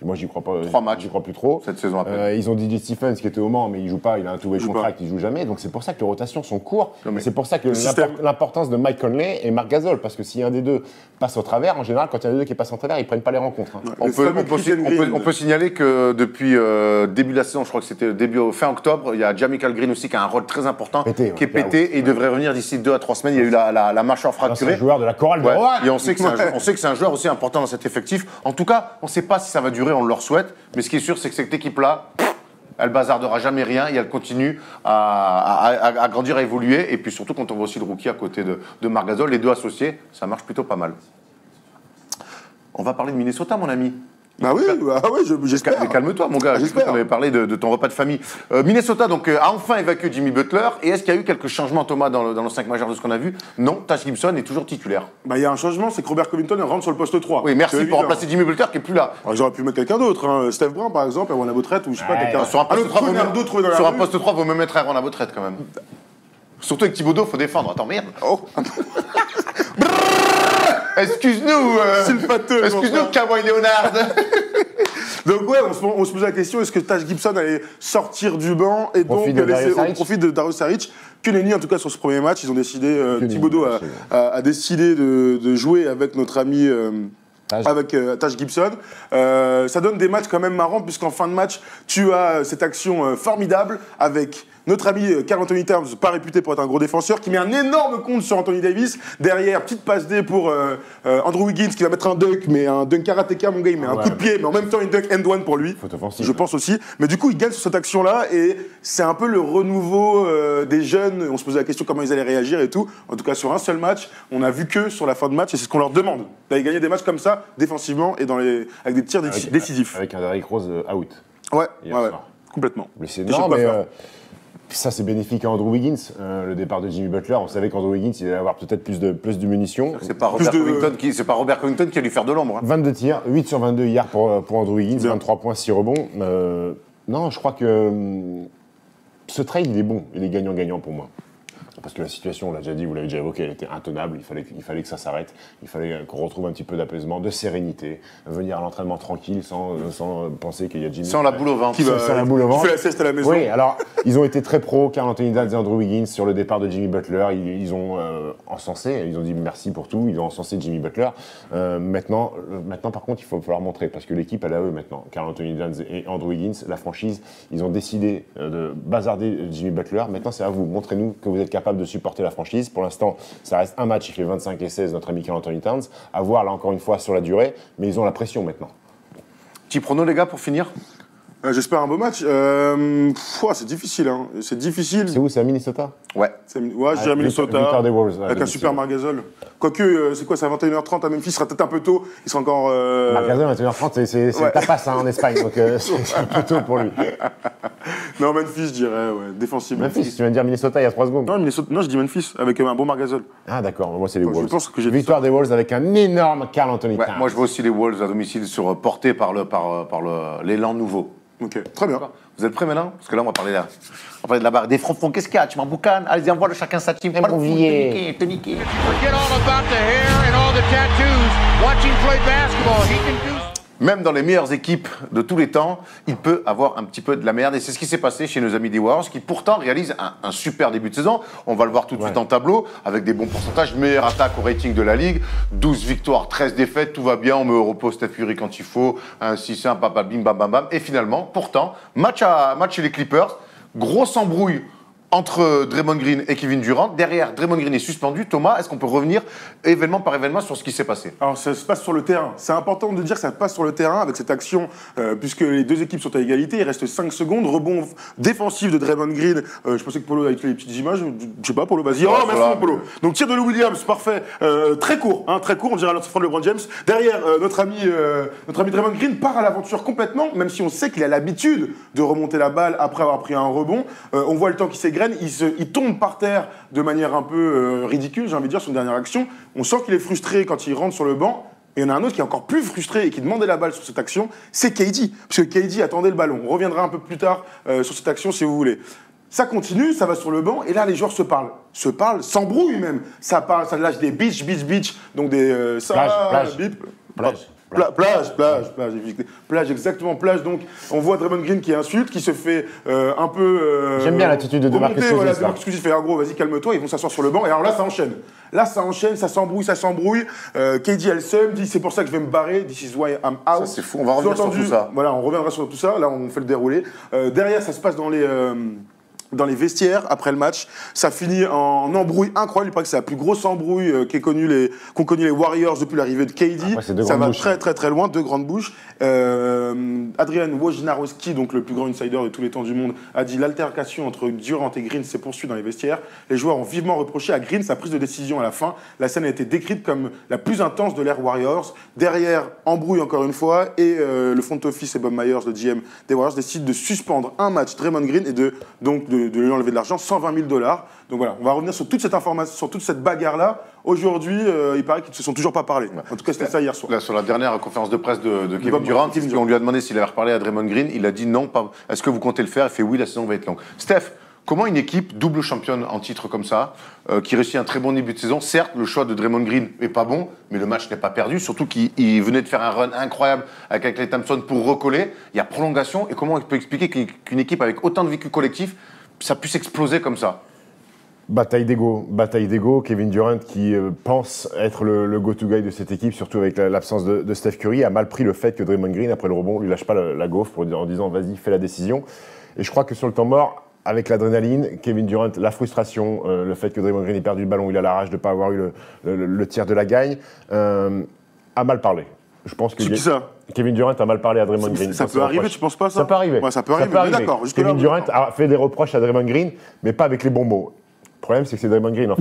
Moi, j'y crois pas. 3 matchs. J'y crois plus trop. Cette saison après. Ils ont DJ Stephens qui était au Mans, mais il joue pas. Il a un two-way contract, il joue jamais. Donc, c'est pour ça que les rotations sont courtes. C'est pour ça que l'importance de Mike Conley et Marc Gasol. Parce que si un des deux passe au travers, en général, quand il y en a deux qui passent au travers, ils prennent pas les rencontres. Hein. On peut signaler que depuis début de la saison, je crois que c'était fin octobre, il y a Jamichael Green aussi qui a un rôle très important, qui est pété et il devrait revenir d'ici 2 à 3 semaines. Il y a eu la mâchoire fracturée. C'est un joueur de la chorale de Rouen. Et on sait que c'est un joueur aussi important dans cet effectif. En tout cas, on ne sait pas si ça va durer, on le leur souhaite. Mais ce qui est sûr, c'est que cette équipe-là, elle bazardera jamais rien et elle continue à grandir, à évoluer. Et puis surtout, quand on voit aussi le rookie à côté de Marc Gasol, les deux associés, ça marche plutôt pas mal. On va parler de Minnesota, mon ami. Ah oui, j'espère. Mais calme-toi, mon gars. J'espère. On avait parlé de ton repas de famille. Minnesota donc a enfin évacué Jimmy Butler. Et est-ce qu'il y a eu quelques changements, Thomas, dans le 5 majeur de ce qu'on a vu? Non, Taj Gibson est toujours titulaire. Il y a un changement, c'est que Robert Covington rentre sur le poste 3. Oui, merci pour remplacer Jimmy Butler qui est plus là. Alors, j'aurais pu mettre quelqu'un d'autre, hein. Steph Brown par exemple, Aaron Abotrette ou je sais pas, quelqu'un. Sur un poste 3, vaut même mettre Aaron Abotrette quand même. Surtout avec Thibodeau, faut défendre. Attends, merde. Excuse-nous, excuse-nous, Kawhi Leonard. Donc ouais, on se pose la question, est-ce que Taj Gibson allait sortir du banc et donc laisser au profit de Dario Saric, que nenni en tout cas sur ce premier match, ils ont décidé, Thibodeau a décidé de jouer avec notre ami avec Taj Gibson. Ça donne des matchs quand même marrants puisqu'en fin de match, tu as cette action formidable avec notre ami Karl Anthony Towns, pas réputé pour être un gros défenseur, qui met un énorme compte sur Anthony Davis. Derrière, petite passe D pour Andrew Wiggins, qui va mettre un dunk, mais un dunk karatéka, mon gars, il met un coup de pied, mais en même temps une dunk end-one pour lui. Je pense aussi. Mais du coup, il gagne sur cette action-là, et c'est un peu le renouveau des jeunes. On se posait la question comment ils allaient réagir et tout. En tout cas, sur un seul match, on a vu que sur la fin de match, et c'est ce qu'on leur demande, d'aller gagner des matchs comme ça, défensivement, et avec des tirs décisifs. Avec un Derrick Rose out. Ouais, complètement. Blessé. Non, mais... ça, c'est bénéfique à Andrew Wiggins, le départ de Jimmy Butler. On savait qu'Andrew Wiggins, il allait avoir peut-être plus de munitions. C'est pas Robert Covington qui a dû faire de l'ombre. Hein. 22 tirs, 8 sur 22 hier pour Andrew Wiggins, 23 points, 6 rebonds. Non, je crois que ce trade, il est bon. Il est gagnant-gagnant pour moi. parce que la situation, on l'a déjà dit, vous l'avez déjà évoqué, elle était intenable, il fallait que ça s'arrête, il fallait qu'on retrouve un petit peu d'apaisement, de sérénité, venir à l'entraînement tranquille sans penser qu'il y a Jimmy. Sans la boule au ventre. Sans la boule au ventre. Qui fait la sieste à la maison. Oui, alors, ils ont été très pro, Karl Anthony Towns et Andrew Wiggins, sur le départ de Jimmy Butler. Ils ont encensé, ils ont dit merci pour tout, ils ont encensé Jimmy Butler. Maintenant, par contre, il faut falloir montrer, parce que l'équipe, elle est à eux maintenant. Karl Anthony Towns et Andrew Wiggins, la franchise, ils ont décidé de bazarder Jimmy Butler. Maintenant, c'est à vous. Montrez-nous que vous êtes capable de supporter la franchise. Pour l'instant, ça reste un match, il fait 25 et 16, notre ami Karl Anthony Towns. À voir, là, encore une fois, sur la durée, mais ils ont la pression maintenant. Petit prono, les gars, pour finir. J'espère un beau match. C'est difficile. Hein. C'est difficile. C'est où? C'est à Minnesota? Ouais. Ouais, je dirais Minnesota. Victoire des Wolves. Avec un super Margasol. Quoique, c'est quoi, c'est à 21h30 à Memphis, il sera peut-être un peu tôt. Il sera encore. Margasol, 21h30, c'est tapas en Espagne, donc c'est un peu tôt pour lui. Non, Memphis, je dirais, ouais. Défensivement. Memphis, tu viens de dire Minnesota il y a 3 secondes. Non, je dis Memphis, avec un bon Margasol. Ah, d'accord, moi c'est les Je Wolves. pense que j'ai Victoire des Wolves avec un énorme Karl Anthony Towns. Moi, je vois aussi les Wolves à domicile portés par l'élan nouveau. Ok, très bien. Vous êtes prêts maintenant? Parce que là, on va parler de la barre. Des fronts, qu'est-ce qu'il y a? Tu m'emboucanes? Allez, envoie le chacun sa team. Mon vieil. Te niquer. Forget all about the hair and all the tattoos. Watching play basketball, he can do. Même dans les meilleures équipes de tous les temps, il peut avoir un petit peu de la merde. Et c'est ce qui s'est passé chez nos amis des Warriors, qui pourtant réalisent un super début de saison. On va le voir tout de suite en tableau, avec des bons pourcentages. Meilleure attaque au rating de la Ligue. 12 victoires, 13 défaites, tout va bien. On met au repos Steph Curry quand il faut. Un 6-1, papa, bim, bam, bam, bam. Et finalement, pourtant, match chez les Clippers. Grosse embrouille entre Draymond Green et Kevin Durant. Derrière, Draymond Green est suspendu. Thomas, est-ce qu'on peut revenir événement par événement sur ce qui s'est passé? Alors, ça se passe sur le terrain. C'est important de dire que ça se passe sur le terrain avec cette action, puisque les deux équipes sont à égalité. Il reste 5 secondes. Rebond défensif de Draymond Green. Je pensais que Polo avait les petites images. Je sais pas, Polo, vas-y. Oh, merci, mon Polo. Donc, tir de Lou Williams, parfait. Très court, on dirait l'autre fois de LeBron James. Derrière, notre ami Draymond Green part à l'aventure complètement, même si on sait qu'il a l'habitude de remonter la balle après avoir pris un rebond. On voit le temps qui s'égrène. Il tombe par terre de manière un peu ridicule, j'ai envie de dire, son dernière action. On sent qu'il est frustré quand il rentre sur le banc. Et il y en a un autre qui est encore plus frustré et qui demandait la balle sur cette action, c'est KD. Parce que KD attendait le ballon. On reviendra un peu plus tard sur cette action si vous voulez. Ça continue, ça va sur le banc, et là les joueurs se parlent, s'embrouillent même. Ça lâche des beach, donc des... Plage, exactement, plage. Donc, on voit Draymond Green qui insulte, qui se fait un peu. J'aime bien l'attitude de Demarcus Cousins. Voilà, Demarcus Cousins fait un gros, vas-y, calme-toi, ils vont s'asseoir sur le banc. Et alors là, ça enchaîne. Ça s'embrouille. KD, elle seum, dit c'est pour ça que je vais me barrer. This is why I'm out. Ça, c'est fou, on va revenir sur tout ça. Voilà, on reviendra sur tout ça. Là, on fait le déroulé. Derrière, ça se passe dans les vestiaires après le match. Ça finit en embrouille incroyable. Il paraît que c'est la plus grosse embrouille qu'ont connu les Warriors depuis l'arrivée de KD. Après, ça va très loin, 2 grandes bouches. Adrian Wojnarowski, donc le plus grand insider de tous les temps du monde, a dit l'altercation entre Durant et Green s'est poursuivie dans les vestiaires. Les joueurs ont vivement reproché à Green sa prise de décision à la fin. La scène a été décrite comme la plus intense de l'ère Warriors. Derrière, embrouille encore une fois, et le front office et Bob Myers, le GM des Warriors, décident de suspendre un match Draymond Green et de lui enlever de l'argent, $120 000. Donc voilà, on va revenir sur toute cette information, sur toute cette bagarre-là. Aujourd'hui, il paraît qu'ils ne se sont toujours pas parlé. En tout cas, c'était ça hier soir. Là, sur la dernière conférence de presse de Kevin Durant, on lui a demandé s'il avait reparlé à Draymond Green. Il a dit non, pas. Est-ce que vous comptez le faire? Il fait oui, la saison va être longue. Steph, comment une équipe double championne en titre comme ça, qui réussit un très bon début de saison, certes, le choix de Draymond Green n'est pas bon, mais le match n'est pas perdu, surtout qu'il venait de faire un run incroyable avec Klay Thompson pour recoller. Il y a prolongation. Et comment on peut expliquer qu'une équipe avec autant de vécu collectif, ça puisse exploser comme ça? Bataille d'ego. Kevin Durant, qui pense être le go-to-guy de cette équipe, surtout avec l'absence de Steph Curry, a mal pris le fait que Draymond Green, après le rebond, lui lâche pas la gaufre en disant vas-y, fais la décision. Et je crois que sur le temps mort, avec l'adrénaline, Kevin Durant, la frustration, le fait que Draymond Green ait perdu le ballon, il a la rage de ne pas avoir eu le tir de la gagne, a mal parlé. Je pense que Kevin Durant a mal parlé à Draymond Green. Ça peut arriver, tu penses pas ça? Ça peut arriver. Ouais, ça peut arriver. D'accord. Kevin Durant a fait des reproches à Draymond Green, mais pas avec les bons mots. Le problème, c'est que c'est Draymond Green.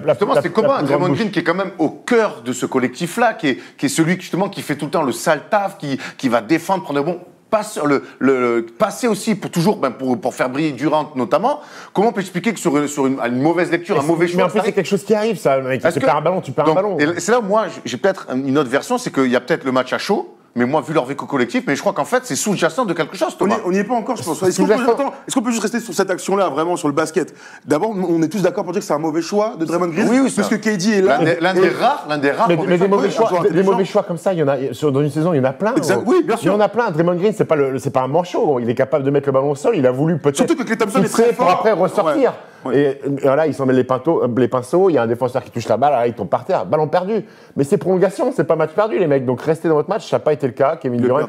Justement, c'est comment Draymond Green, qui est quand même au cœur de ce collectif-là, qui est celui justement qui fait tout le temps le sale taf, qui va défendre, prendre le bon. Passer aussi pour faire briller Durant notamment. Comment on peut expliquer que sur une mauvaise lecture, un mauvais choix? Mais en plus, c'est quelque chose qui arrive, ça, mec. Tu perds un ballon, tu perds un ballon. Et c'est là où moi, j'ai peut-être une autre version, c'est qu'il y a peut-être le match à chaud. Mais moi, vu leur vécu collectif, mais je crois qu'en fait, c'est sous-jacent de quelque chose, Thomas. On n'y est pas encore, je pense. Est-ce qu'on peut juste rester sur cette action-là, vraiment, sur le basket? D'abord, on est tous d'accord pour dire que c'est un mauvais choix de Draymond Green. Oui, parce que KD est là. L'un des rares. Mais des mauvais choix comme ça, il y en a dans une saison, il y en a plein. Oui, bien sûr. Il y en a plein. Draymond Green, c'est pas un manchot. Il est capable de mettre le ballon au sol. Il a voulu peut-être surtout que Klay Thompson est très fort pour après ressortir. Ouais. Et là, il s'en met les pinceaux. Il y a un défenseur qui touche la balle, là, il tombe par terre. Ballon perdu. Mais c'est prolongation, c'est pas match perdu, les mecs. Donc restez dans votre match. Ça n'a pas été le cas. Kevin Durant,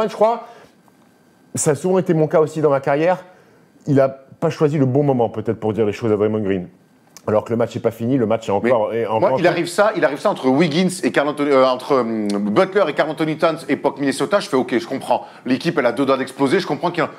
je crois, ça a souvent été mon cas aussi dans ma carrière. Il n'a pas choisi le bon moment, peut-être, pour dire les choses à Draymond Green. Alors que le match n'est pas fini, le match est encore. Moi, il arrive ça entre Wiggins et entre Butler et Karl Anthony Towns, époque Minnesota. Je fais OK, je comprends. L'équipe, elle a 2 doigts d'exploser. Je comprends qu'il y a.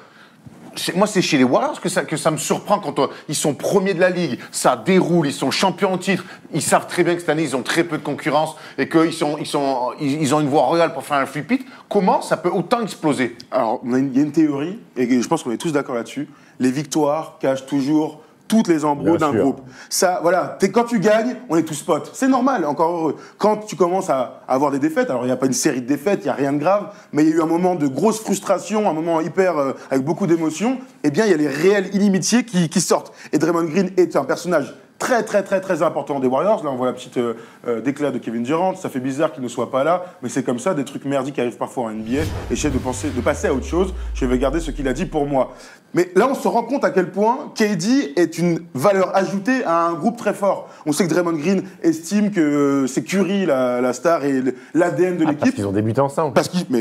Moi, c'est chez les Warriors que ça me surprend quand ils sont premiers de la ligue, ça déroule, ils sont champions en titre, ils savent très bien que cette année, ils ont très peu de concurrence et qu'ils ils ont une voie royale pour faire un flip it. Comment ça peut autant exploser? Alors, il y a une théorie, et je pense qu'on est tous d'accord là-dessus. Les victoires cachent toujours toutes les embrouilles d'un groupe. Ça, voilà, quand tu gagnes, on est tous potes. C'est normal, encore heureux. Quand tu commences à avoir des défaites, alors il n'y a pas une série de défaites, il n'y a rien de grave, mais il y a eu un moment de grosse frustration, un moment hyper, avec beaucoup d'émotions, eh bien, il y a les réelles inimitiés qui sortent. Et Draymond Green est un personnage très important des Warriors. Là, on voit la petite déclat de Kevin Durant. Ça fait bizarre qu'il ne soit pas là, mais c'est comme ça, des trucs merdiques qui arrivent parfois en NBA. Et j'essaie de passer à autre chose. Je vais garder ce qu'il a dit pour moi. Mais là, on se rend compte à quel point KD est une valeur ajoutée à un groupe très fort. On sait que Draymond Green estime que c'est Curry, la star, et l'ADN de l'équipe. Parce qu'ils ont débuté ensemble.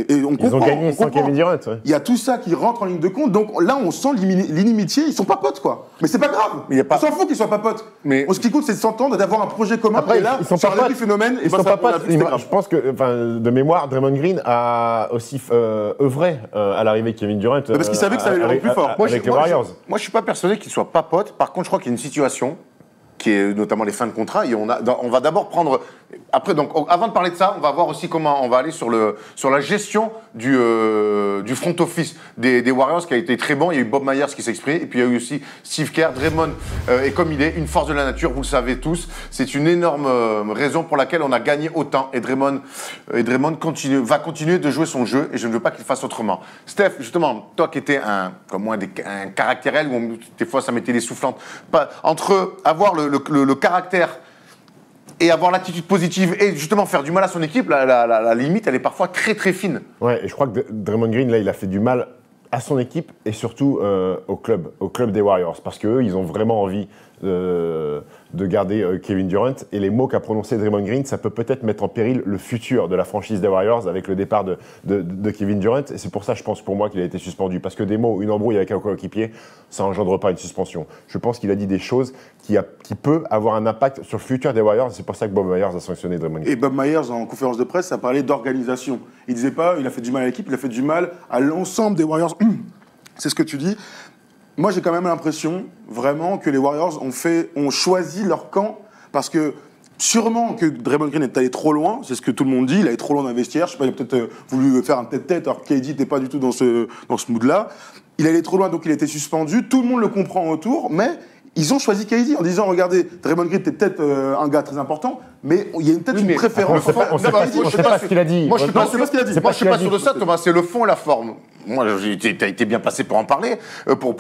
Ils ont gagné sans Kevin Durant. Ouais. Il y a tout ça qui rentre en ligne de compte. Donc là, on sent l'inimitié. Ils sont pas potes, quoi. Mais c'est pas grave. On s'en fout qu'ils soient pas potes. Mais ce qui compte, c'est de s'entendre, d'avoir un projet commun. Après, et là, ils sont pas potes. Phénomène. Ils sont pas potes. Je pense que, de mémoire, Draymond Green a aussi œuvré à l'arrivée de Kevin Durant. Parce qu'il savait que ça allait le rendre plus fort. Avec les Warriors. Moi, je suis pas persuadé qu'ils soient pas potes. Par contre, je crois qu'il y a une situation qui est notamment les fins de contrat. Et on va d'abord prendre. Après, donc, avant de parler de ça, on va voir aussi comment on va aller sur la gestion du front office des Warriors, qui a été très bon. Il y a eu Bob Myers qui s'est exprimé, et puis il y a eu aussi Steve Kerr. Draymond est comme il est, une force de la nature, vous le savez tous. C'est une énorme raison pour laquelle on a gagné autant. Et Draymond va continuer de jouer son jeu, et je ne veux pas qu'il fasse autrement. Steph, justement, toi qui étais comme moi un caractériel, où des fois ça mettait les soufflantes, entre avoir le caractère et avoir l'attitude positive et justement faire du mal à son équipe, la limite, elle est parfois très fine. Ouais, et je crois que Draymond Green, là, il a fait du mal à son équipe et surtout au club des Warriors, parce qu'eux, ils ont vraiment envie de garder Kevin Durant, et les mots qu'a prononcé Draymond Green, ça peut peut-être mettre en péril le futur de la franchise des Warriors avec le départ de Kevin Durant, et c'est pour ça, je pense, pour moi, qu'il a été suspendu, parce que des mots, une embrouille avec un coéquipier, ça engendre pas une suspension. Je pense qu'il a dit des choses qui peut avoir un impact sur le futur des Warriors, et c'est pour ça que Bob Myers a sanctionné Draymond Green. Et Bob Myers, en conférence de presse, ça parlait d'organisation. Il disait pas, il a fait du mal à l'équipe, il a fait du mal à l'ensemble des Warriors. C'est ce que tu dis. Moi, j'ai quand même l'impression, vraiment, que les Warriors ont choisi leur camp, parce que sûrement que Draymond Green est allé trop loin, c'est ce que tout le monde dit, il est allé trop loin dans le vestiaire, je sais pas, il a peut-être voulu faire un tête-tête, alors que KD n'était pas du tout dans ce mood-là. Il est allé trop loin, donc il a été suspendu, tout le monde le comprend autour, mais ils ont choisi KD en disant, regardez, Draymond Green était peut-être un gars très important, mais il y a peut-être une préférence. On sait pas ce qu'il a dit. Moi, je ne suis pas sûr de ça, Thomas. C'est le fond et la forme. Moi, tu as été bien placé pour en parler.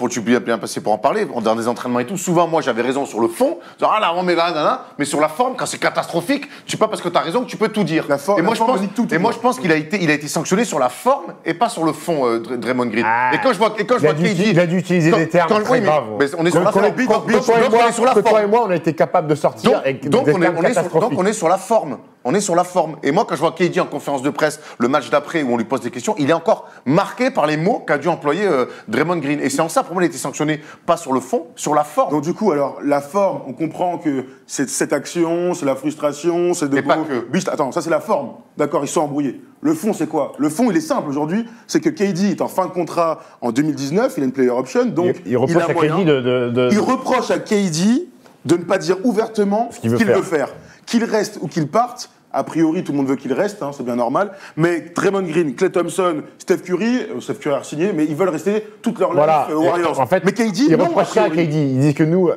Tu es bien placé pour en parler. Dans des entraînements et tout. Souvent, moi, j'avais raison sur le fond. Genre, mais sur la forme, quand c'est catastrophique, tu pas parce que tu as raison que tu peux tout dire. Et moi, je pense qu'il a été sanctionné sur la forme et pas sur le fond, Draymond Green. Et quand je vois il a dû utiliser des termes très graves. On est sur la forme. Toi et moi, on a été capable de sortir. Donc, on est sur la forme. On est sur la forme. Et moi, quand je vois KD en conférence de presse, le match d'après, où on lui pose des questions, il est encore marqué par les mots qu'a dû employer Draymond Green. Et c'est en ça, pour moi, il a été sanctionné, pas sur le fond, sur la forme. Donc du coup, alors, la forme, on comprend que c'est cette action, c'est la frustration, c'est de... pas que. Attends, ça c'est la forme. D'accord, ils sont embrouillés. Le fond, c'est quoi? Le fond, il est simple aujourd'hui, c'est que KD est en fin de contrat en 2019, il a une player option, donc il reproche à KD Il reproche à KD de ne pas dire ouvertement ce qu'il veut faire. Qu'il reste ou qu'il parte, A priori, tout le monde veut qu'il reste, hein, c'est bien normal. Mais Draymond Green, Klay Thompson, Steph Curry a signé, mais ils veulent rester toute leur life aux Warriors. En fait, mais KD, ils non, reprochent ça à KD. Ils disent que nous,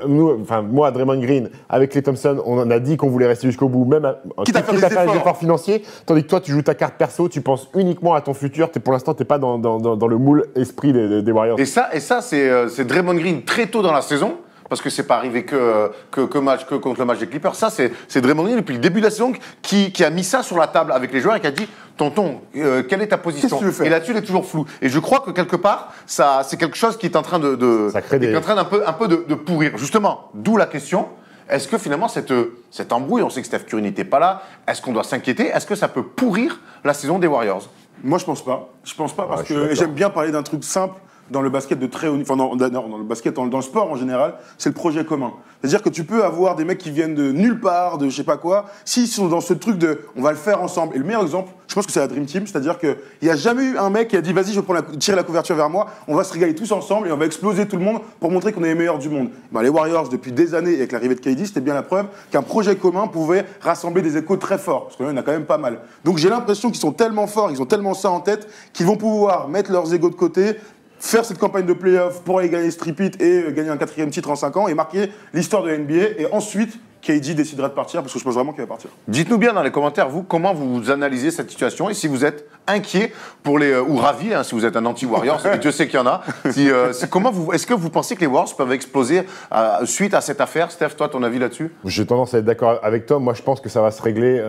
moi, Draymond Green, avec Klay Thompson, on en a dit qu'on voulait rester jusqu'au bout, même quitte à faire des efforts financiers, tandis que toi, tu joues ta carte perso, tu penses uniquement à ton futur. Pour l'instant, t'es pas dans le moule esprit des Warriors. Et ça, c'est Draymond Green très tôt dans la saison. Parce que c'est pas arrivé que contre le match des Clippers. Ça, c'est Draymond Green depuis le début de la saison qui a mis ça sur la table avec les joueurs et qui a dit tonton, quelle est ta position? Et là-dessus, il est toujours flou. Et je crois que quelque part, ça, c'est quelque chose qui est en train un peu de pourrir. Justement, d'où la question. Est-ce que finalement, cette embrouille, on sait que Steph Curry n'était pas là, est-ce qu'on doit s'inquiéter? Est-ce que ça peut pourrir la saison des Warriors? Moi, je pense pas. Je pense pas parce que j'aime bien parler d'un truc simple. Dans le basket de très haut niveau, dans le basket, dans le sport en général, c'est le projet commun. C'est-à-dire que tu peux avoir des mecs qui viennent de nulle part, de je sais pas quoi, s'ils sont dans ce truc de on va le faire ensemble. Et le meilleur exemple, je pense que c'est la Dream Team, c'est-à-dire qu'il n'y a jamais eu un mec qui a dit vas-y, je vais tirer la couverture vers moi, on va se régaler tous ensemble et on va exploser tout le monde pour montrer qu'on est les meilleurs du monde. Ben, les Warriors, depuis des années, avec l'arrivée de KD, c'était bien la preuve qu'un projet commun pouvait rassembler des échos très forts. Parce qu'il y en a quand même pas mal. Donc j'ai l'impression qu'ils sont tellement forts, ils ont tellement ça en tête, qu'ils vont pouvoir mettre leurs égos de côté, faire cette campagne de play-off pour aller gagner ce tripit et gagner un 4e titre en 5 ans et marquer l'histoire de la NBA. Et ensuite, KD décidera de partir parce que je pense vraiment qu'il va partir. Dites-nous bien dans les commentaires, vous, comment vous analysez cette situation et si vous êtes inquiet pour ou ravi, hein, si vous êtes un anti-Warriors, et Dieu sait qu'il y en a. Est-ce que vous pensez que les Warriors peuvent exploser suite à cette affaire? Steph, toi, ton avis là-dessus? J'ai tendance à être d'accord avec Tom. Moi, je pense que ça va se régler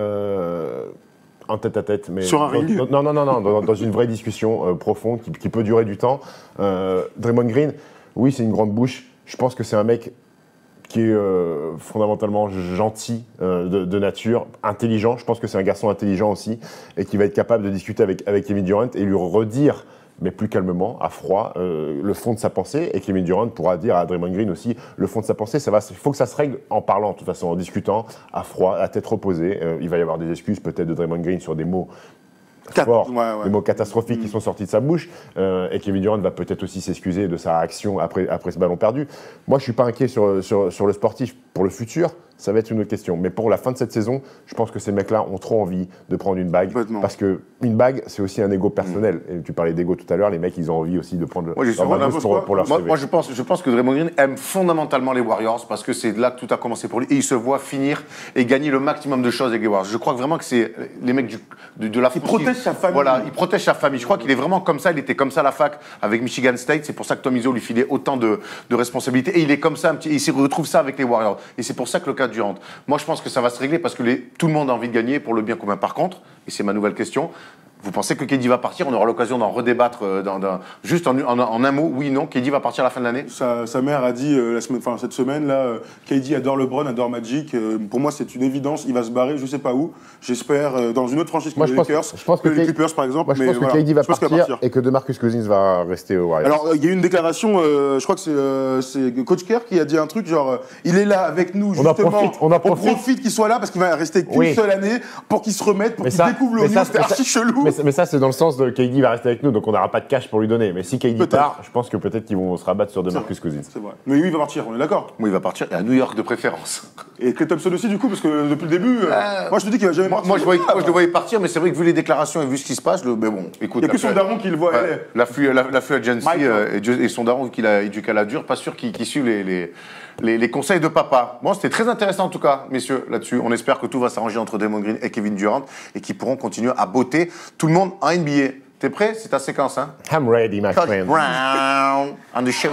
en tête-à-tête. Mais sur un ring? Non, dans une vraie discussion profonde qui peut durer du temps. Draymond Green, oui, c'est une grande bouche. Je pense que c'est un mec qui est fondamentalement gentil de nature, intelligent. Je pense que c'est un garçon intelligent aussi et qui va être capable de discuter avec Kevin Durant et lui redire, mais plus calmement, à froid, le fond de sa pensée. Et Kevin Durant pourra dire à Draymond Green aussi le fond de sa pensée. Il faut que ça se règle en parlant, de toute façon, en discutant, à froid, à tête reposée. Il va y avoir des excuses peut-être de Draymond Green sur des mots forts, des mots catastrophiques qui sont sortis de sa bouche. Et Kevin Durant va peut-être aussi s'excuser de sa réaction après ce ballon perdu. Moi, je ne suis pas inquiet sur le sportif pour le futur. Ça va être une autre question. Mais pour la fin de cette saison, je pense que ces mecs-là ont trop envie de prendre une bague. Parce qu'une bague, c'est aussi un ego personnel. Et tu parlais d'ego tout à l'heure, les mecs, ils ont envie aussi de prendre leur CV. Moi, je pense que Draymond Green aime fondamentalement les Warriors parce que c'est là que tout a commencé pour lui. Et il se voit finir et gagner le maximum de choses avec les Warriors. Je crois vraiment que c'est les mecs de la France. Il protège sa famille. Voilà, il protège sa famille. Je crois qu'il est vraiment comme ça. Il était comme ça à la fac avec Michigan State. C'est pour ça que Tom Izzo lui filait autant de responsabilités. Et il est comme ça, il se retrouve ça avec les Warriors. Et c'est pour ça que le cas Durant. Moi, je pense que ça va se régler parce que tout le monde a envie de gagner pour le bien commun. Par contre, et c'est ma nouvelle question, vous pensez que KD va partir? On aura l'occasion d'en redébattre juste en un mot, oui, non. KD va partir à la fin de l'année? Sa mère a dit cette semaine, là, KD adore LeBron, adore Magic. Pour moi, c'est une évidence. Il va se barrer, je ne sais pas où. J'espère dans une autre franchise que les Lakers. Je pense que les Clippers, par exemple. Moi, je pense que KD va partir et que DeMarcus Cousins va rester au Warriors. Alors, il y a eu une déclaration, je crois que c'est Coach Kerr qui a dit un truc genre, il est là avec nous, justement. On profite qu'il soit là parce qu'il va rester qu'une seule année pour qu'il se remette, pour qu'il découvre le niveau. C'était archi chelou. Mais ça, c'est dans le sens de KD va rester avec nous, donc on n'aura pas de cash pour lui donner. Mais si KD part, je pense que peut-être qu'ils vont se rabattre sur DeMarcus Cousins. C'est vrai. Mais oui, il va partir, on est d'accord. Oui, il va partir, et à New York de préférence. Et Klay Thompson aussi, du coup, parce que depuis le début, moi je te dis qu'il va jamais partir. Moi, je le voyais partir, mais c'est vrai que vu les déclarations et vu ce qui se passe, mais bon, écoute. Il n'y a que son daron qui le voit. La Free Agency et son daron qu'il a éduqué à la dure, pas sûr qu'il suive les conseils de papa. Bon, c'était très intéressant en tout cas, messieurs, là-dessus. On espère que tout va s'arranger entre Draymond Green et Kevin Durant et qu'ils pourront continuer à botter tout le monde en NBA. T'es prêt? C'est ta séquence, hein? I'm ready, my friend. Brown on the show.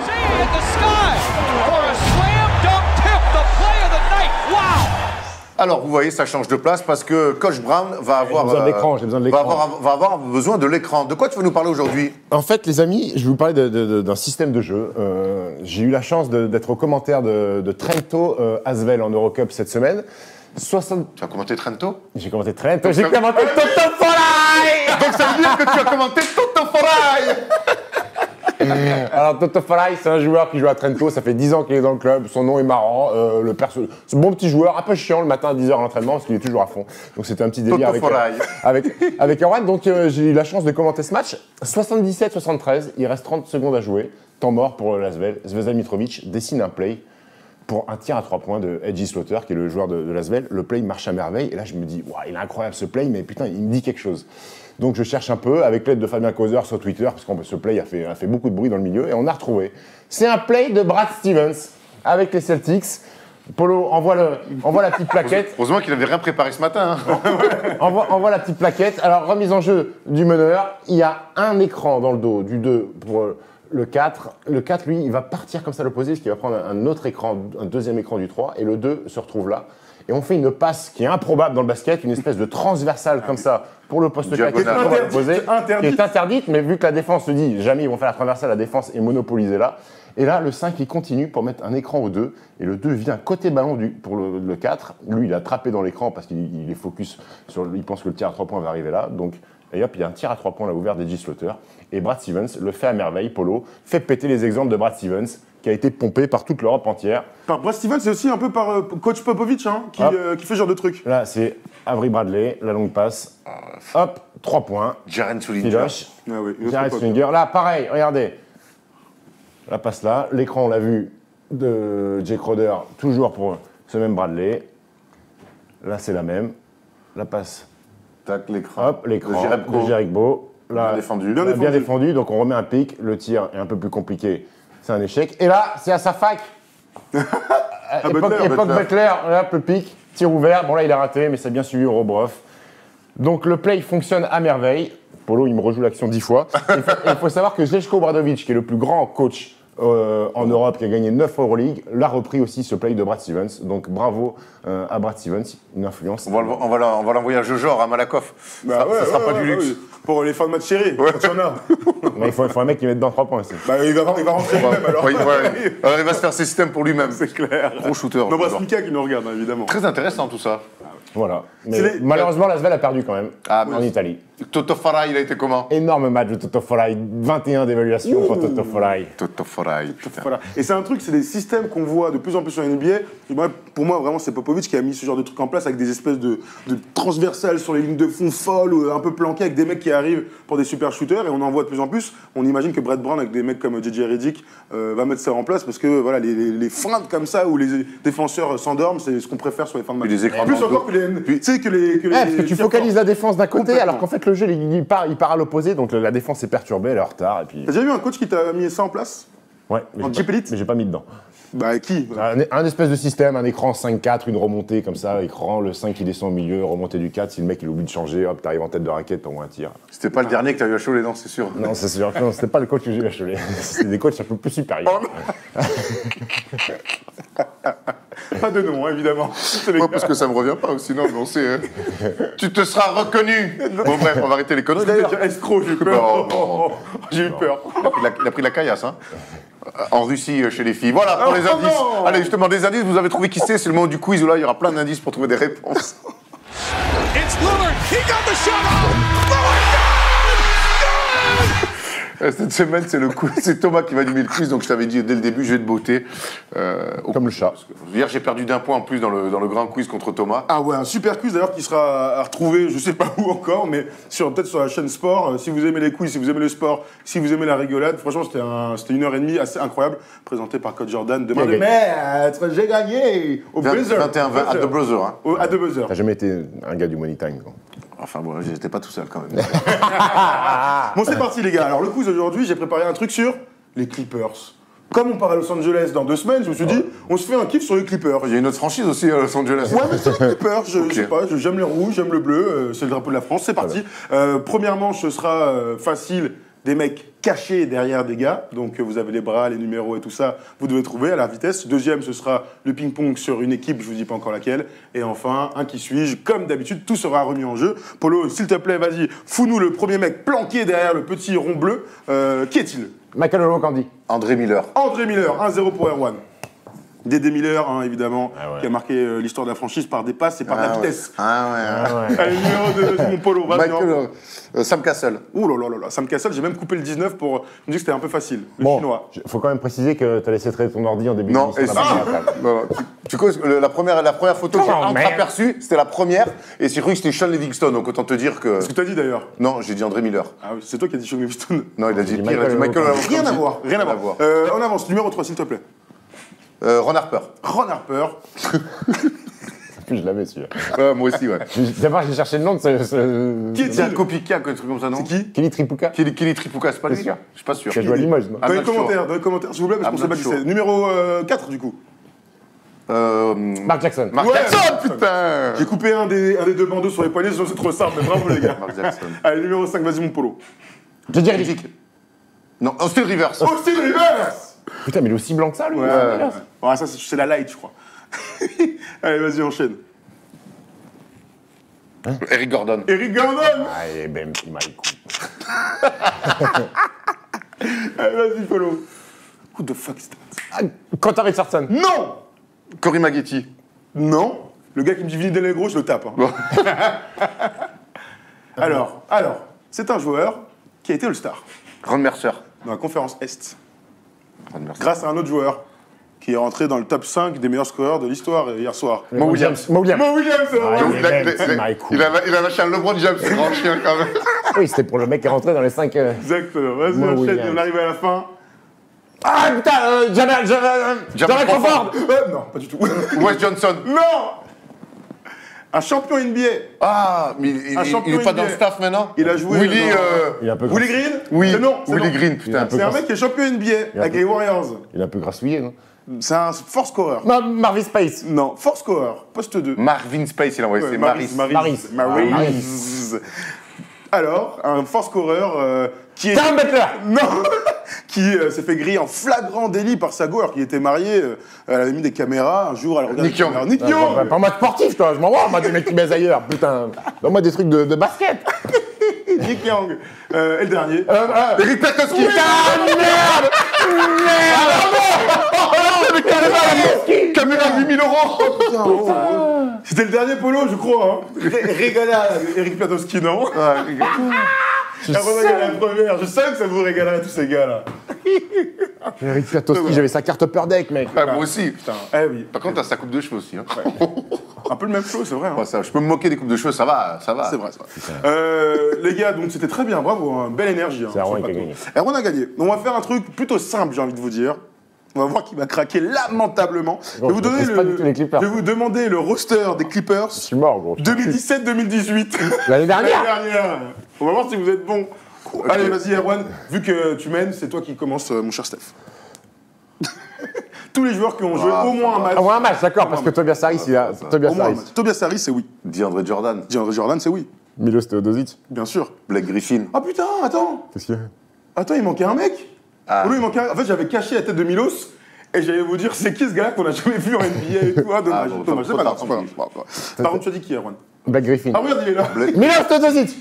Alors, vous voyez, ça change de place parce que Coach Brown va avoir besoin de l'écran. De quoi tu veux nous parler aujourd'hui? En fait, les amis, je vais vous parler d'un système de jeu. J'ai eu la chance d'être au commentaire de Trento Asvel en Eurocup cette semaine. Tu as commenté Trento? J'ai commenté Trento. J'ai commenté Toto Forai. Donc ça veut dire que tu as commenté Toto Forai. Alors Toto Forai, c'est un joueur qui joue à Trento, ça fait 10 ans qu'il est dans le club, son nom est marrant, c'est un bon petit joueur, un peu chiant le matin à 10h à l'entraînement parce qu'il est toujours à fond. Donc c'était un petit délire avec Erwan. Donc j'ai eu la chance de commenter ce match. 77-73, il reste 30 secondes à jouer, temps mort pour l'Asvel. Zvezdan Mitrovic dessine un play pour un tir à 3 points de Edgy Slaughter, qui est le joueur de Lasvel. Le play marche à merveille. Et là, je me dis, il est incroyable ce play, mais putain, il me dit quelque chose. Donc je cherche un peu, avec l'aide de Fabien Causer sur Twitter, parce que ce play a fait beaucoup de bruit dans le milieu, et on a retrouvé. C'est un play de Brad Stevens avec les Celtics. Polo envoie la petite plaquette. Heureusement qu'il n'avait rien préparé ce matin. Hein. envoie la petite plaquette. Alors, remise en jeu du meneur. Il y a un écran dans le dos du 2 pour le 4. Le 4, lui, il va partir comme ça à l'opposé, parce qu'il va prendre un autre écran, un deuxième écran du 3, et le 2 se retrouve là. Et on fait une passe qui est improbable dans le basket, une espèce de transversale comme ça pour le poste 4 qui est interdite, mais vu que la défense se dit jamais ils vont faire la transversale, la défense est monopolisée là. Et là, le 5, il continue pour mettre un écran au 2, et le 2 vient côté ballon pour le 4. Lui, il a attrapé dans l'écran parce qu'il est focus il pense que le tir à 3 points va arriver là. Donc, et hop, il y a un tir à 3 points là ouvert d'Edgy Slaughter. Et Brad Stevens le fait à merveille, Polo, fait péter les exemples de Brad Stevens, qui a été pompé par toute l'Europe entière. Par Brad Stevens, c'est aussi un peu par coach Popovic, hein, qui fait ce genre de truc. Là, c'est Avery Bradley, la longue passe. Hop, 3 points. Jaren Sullinger. Filoche. Ah oui, Jaren Sullinger. Là, pareil, regardez. La passe là. L'écran, on l'a vu, de Jake Crowder, toujours pour ce même Bradley. Là, c'est la même. La passe. Tac, l'écran. Hop, l'écran de Jericho. Là, bien défendu. Donc, on remet un pic. Le tir est un peu plus compliqué. C'est un échec. Et là, c'est à sa fac. époque Butler. Hop, le pic. Tir ouvert. Bon, là, il a raté, mais c'est bien suivi au Robroff. Donc, le play fonctionne à merveille. Polo, il me rejoue l'action 10 fois. Il faut savoir que Zeljko Obradovic, qui est le plus grand coach en Europe, qui a gagné 9 Euroleague, l'a repris aussi ce play de Brad Stevens. Donc bravo à Brad Stevens, une influence. On va l'envoyer à Jojor, à Malakoff. Bah ça sera pas du luxe. Oui. Pour les fins de match serrés, quand il y en a. Mais il faut un mec qui mette dans 3 points aussi. Bah, il va rentrer lui-même alors. Alors, il va se faire ses systèmes pour lui-même. C'est clair. Gros shooter. Nombreux Mika qui nous regarde, hein, évidemment. Très intéressant tout ça. Voilà. Mais malheureusement, Lasvel a perdu quand même en Italie. Toto Farai, il a été comment? Énorme match de Toto Farai. 21 d'évaluation pour Toto Farai. Toto Farai, putain. Voilà. Et c'est un truc, c'est des systèmes qu'on voit de plus en plus sur la NBA. Pour moi, vraiment, c'est Popovic qui a mis ce genre de truc en place avec des espèces de transversales sur les lignes de fond folles, ou un peu planquées avec des mecs qui arrivent pour des super shooters. Et on en voit de plus en plus. On imagine que Brett Brown, avec des mecs comme JJ Redick, va mettre ça en place parce que voilà, les feintes comme ça où les défenseurs s'endorment, c'est ce qu'on préfère sur les fins de match. Les écrans plus encore que les. Tu sais, que les parce que tu focalises la défense d'un côté, alors qu'en fait, le jeu, il part à l'opposé, donc la défense est perturbée, elle est en retard. Et puis... T'as déjà vu un coach qui t'a mis ça en place? Ouais, mais j'ai pas mis dedans. Bah, qui? Un espèce de système, un écran 5-4, une remontée comme ça, écran, le 5 qui descend au milieu, remontée du 4, si le mec il oublie de changer, hop, t'arrives en tête de raquette, t'envoies un tir. C'était pas le dernier que t'as eu à Cholet, non, c'est sûr. Non, c'est sûr, non, c'était pas le coach que j'ai eu à Cholet. C'était des coachs un peu plus supérieurs. Pas de nom, hein, évidemment. Moi, parce que ça me revient pas, sinon, on sait. Tu te seras reconnu. Bon, bref, on va arrêter les conneries. Escroc, j'ai eu peur. J'ai eu peur. Il a pris la caillasse, hein. En Russie, chez les filles. Voilà, pour les indices. Non. Allez, justement, des indices, vous avez trouvé qui c'est le moment du quiz où là, il y aura plein d'indices pour trouver des réponses. It's Lillard. He got the shot off. Cette semaine, c'est Thomas qui va animer le quiz, donc je t'avais dit dès le début, je vais te botter. Comme le chat. Hier, j'ai perdu d'1 point en plus dans le grand quiz contre Thomas. Ah ouais, un super quiz d'ailleurs qui sera à retrouver, je sais pas où encore, mais peut-être sur la chaîne Sport. Si vous aimez les quiz, si vous aimez le sport, si vous aimez la rigolade, franchement, c'était 1h30 assez incroyable, présenté par Coach Jordan. Demain de maître, j'ai gagné au buzzer. 21-20 à The Buzzer. Hein. À The Buzzer. T'as jamais été un gars du Money Time, quoi. Enfin bon, j'étais pas tout seul quand même. Bon, c'est parti les gars. Alors le quiz aujourd'hui, j'ai préparé un truc sur les Clippers. Comme on part à Los Angeles dans 2 semaines, je me suis dit, on se fait un kiff sur les Clippers. Il y a une autre franchise aussi à Los Angeles. Ouais, mais c'est les Clippers. Je Ok. sais pas, j'aime le rouge, j'aime le bleu. C'est le drapeau de la France. C'est parti. Première manche, ce sera facile. Des mecs cachés derrière des gars. Donc vous avez les bras, les numéros et tout ça. Vous devez trouver à la vitesse. Deuxième, ce sera le ping-pong sur une équipe. Je vous dis pas encore laquelle. Et enfin, un qui suis-je. Comme d'habitude, tout sera remis en jeu. Polo, s'il te plaît, vas-y. Fous-nous le premier mec planqué derrière le petit rond bleu. Qui est-il? Michael Candy. André Miller. André Miller, 1-0 pour Erwan. Dédé Miller, hein, évidemment, ouais. qui a marqué l'histoire de la franchise par des passes et par la vitesse. Ah ouais. Allez, numéro 2, mon Polo, vas-y. Michael, Sam Cassell. Ouh là là là, Sam Cassell, j'ai même coupé le 19 pour. Je me dis que c'était un peu facile. Le Bon, chinois. faut quand même préciser que t'as laissé traiter ton ordi en début Non, d'émission, et la ça. machine à table. Non, tu connais la première photo que j'ai Oh, entreaperçue, c'était la première, et j'ai cru que c'était Sean Livingston, donc autant te dire que. Qu'est-ce que t'as dit d'ailleurs? Non, j'ai dit André Miller. Ah oui, c'est toi qui as dit Sean Livingston. Non, il a dit dit pire, il a dit Michael Michael. Rien à voir, rien à voir. On avance, numéro 3, s'il te plaît. Ron Harper. Ron Harper. Je l'avais celui-là. Moi aussi, ouais. D'abord, j'ai cherché le nom de ce. Qui C'est un est-il? copycat, un truc comme ça, non? C'est qui? Kelly Tripucca. Kelly Tripucca, c'est pas lui? T'es sûr? Je suis pas sûr. Qui a joué à Limoges, non? Ah, Dans les I'm not commentaires, s'il vous plaît, parce qu'on I'm sait pas not qui sure. c'est. Numéro 4, du coup. Mark Jackson. Mark Ouais. Jackson, putain! J'ai coupé un des deux bandeaux sur les poignets, sinon c'est trop simple, mais bravo les gars. Mark Jackson. Allez, numéro 5, vas-y mon polo. J.J. Redick. Non, Austin Rivers. Austin Rivers. Putain, mais il est aussi blanc que ça, lui. Ouais, ça c'est la light, je crois. Allez, vas-y, enchaîne. Eric Gordon. Eric Gordon. Allez, ben, il m'a écouté. Allez, vas-y, polo. Who the fuck is that? Quentin Richardson. Non. Cory Maggetti. Non. Le gars qui me dit Vinny Delagro, je le tape. Hein. Alors, c'est un joueur qui a été All-Star Ron Mercer. dans la conférence Est, Ron Mercer. grâce à un autre joueur qui est rentré dans le top 5 des meilleurs scoreurs de l'histoire hier soir. Mo Williams. Mo Williams. Mo Williams, c'est vrai. Ouais, il est Il a lâché un LeBron James, c'est grand chien quand même. Oui, c'était pour le mec qui est rentré dans les 5. Exactement. Vas-y, Mo enchaîne, Williams. on arrive à la fin. Ah putain, Jamal Crawford. Non, pas du tout. Wes Johnson. Non. Un champion NBA. Ah, mais il champion est pas dans le NBA. staff maintenant? Il a joué Willy, dans- Il est un peu Willie Green. Oui, C'est non, c'est Willie non. Green, putain. C'est un mec qui est champion NBA avec les Warriors. Il est un peu grassouillé, non? C'est un force scoreur. Marvin Space. Non, force scoreur, poste 2. Marvin Space, il a envoyé, c'est Maris. Maris. Alors, un force scoreur qui est... Karen Butler. Non. Qui s'est fait griller en flagrant délit par sa go alors qu'il était marié. Elle avait mis des caméras un jour, elle regarde Nick Young. Nick Young. Pas en mode sportif, toi. Je m'en vois, moi, des mecs qui baisent ailleurs. Putain. Donne-moi des trucs de basket. Nick Young. Et le dernier. Eric Piatkowski. Caméra 8 000 €. C'était le dernier polo, je crois. Hein. Régala Eric Piatowski, non? La première. Je savais que ça vous régalerait tous ces gars-là. Eric Piatowski, j'avais sa carte Upper Deck, mec. Ouais, moi aussi. Eh oui. Par contre, t'as sa coupe de cheveux aussi. Hein. Un peu le même flow, c'est vrai. Hein. Ouais, ça, je peux me moquer des coupes de cheveux, ça va. C'est vrai, c'est vrai. Les gars, donc c'était très bien, bravo, hein. Belle énergie. Hein, C'est Erwan sur le qui a plateau. gagné. Erwan a gagné. Donc, on va faire un truc plutôt simple, j'ai envie de vous dire. On va voir qui va craquer lamentablement. Gros, je maîtrise pas du tout les Clippers. Je vais vous demander le roster des Clippers Je suis mort, gros. 2017-2018. L'année dernière. L'année dernière. On va voir si vous êtes bon. Allez, vas-y, Erwan. Vu que tu mènes, c'est toi qui commence, mon cher Steph. Tous les joueurs qui ont joué au moins un match. Au moins un match, d'accord, parce que Tobias Harris, il a. Tobias Au moins un Harris. match. Tobias Harris, c'est oui. DeAndre Jordan. DeAndre Jordan, c'est oui. Milos Teodosic. Bien sûr. Blake Griffin. Ah putain, attends. Qu'est-ce qu'il y a? Attends, il manquait un mec. Ah. Pour lui, il manquait un... En fait, j'avais caché la tête de Milos et j'allais vous dire c'est qui ce gars qu'on a jamais vu en NBA et tout. Ah, dommage, bon, dommage. trop C'est pas tard, grave, c'est pas grave, c'est pas grave. Par contre, tu as dit qui, Erwan? Black Griffin. Ah, regarde, il est là. Milos Teodosic.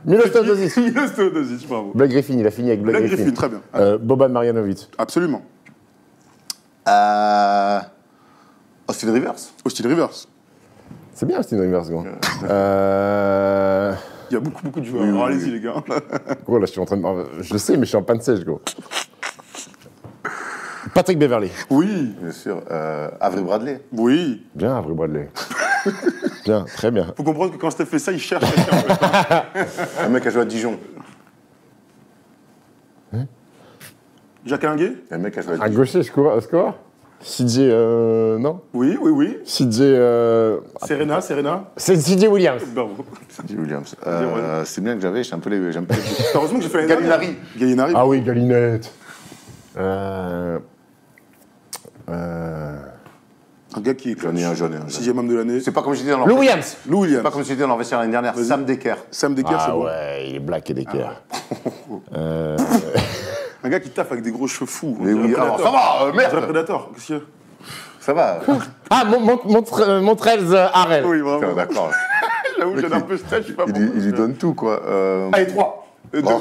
Milos Teodosic. Milos Teodosic, bravo. Black Griffin, il a fini avec Black Black Griffin. Griffin, très bien. Boban Marjanovic. Absolument. Austin Rivers. Austin Rivers. C'est bien, Austin Rivers, gros. Il y a beaucoup de joueurs. Alors, allez-y, les gars. Gros, là, je suis en train de. Je le sais, mais je suis en panne sèche, gros. Patrick Beverley. Oui, Bien sûr. Avery Bradley. oui. Bien, Avery Bradley. Bien, très bien. Faut comprendre que quand Steph fait ça, il cherche quelqu'un. Un mec qui a joué à Dijon. Jacques Alinguet? Un mec qui a joué à À Dijon. gaucher, score CJ. Non Oui, oui, oui. CJ. Serena. C'est CJ Williams. Bravo. Sandy Williams. ouais. C'est bien que j'avais un peu les. Heureusement que j'ai fait la Gallinari. Gallinari. Ah oui, Galinette. Un gars qui est J'en ai un. 6e homme de l'année. C'est pas comme je disais dans Lou leur Williams. Lou C'est Williams. pas comme je disais dans leur vestiaire l'année dernière. Sam Decker. Sam Decker, c'est Ah bon. ouais, il est black et d'équerre. Un gars qui taffe avec des gros cheveux fous. Mais oui, alors ça va, C'est un merde. prédateur. Qu'est-ce qu'il y a? Ça va. Ah, Montrez Harrell. Oui, bravo. Putain, d'accord. J'avoue, j'ai un peu stress, je suis pas bon. Il lui donne tout, quoi. Allez, 3. Bon.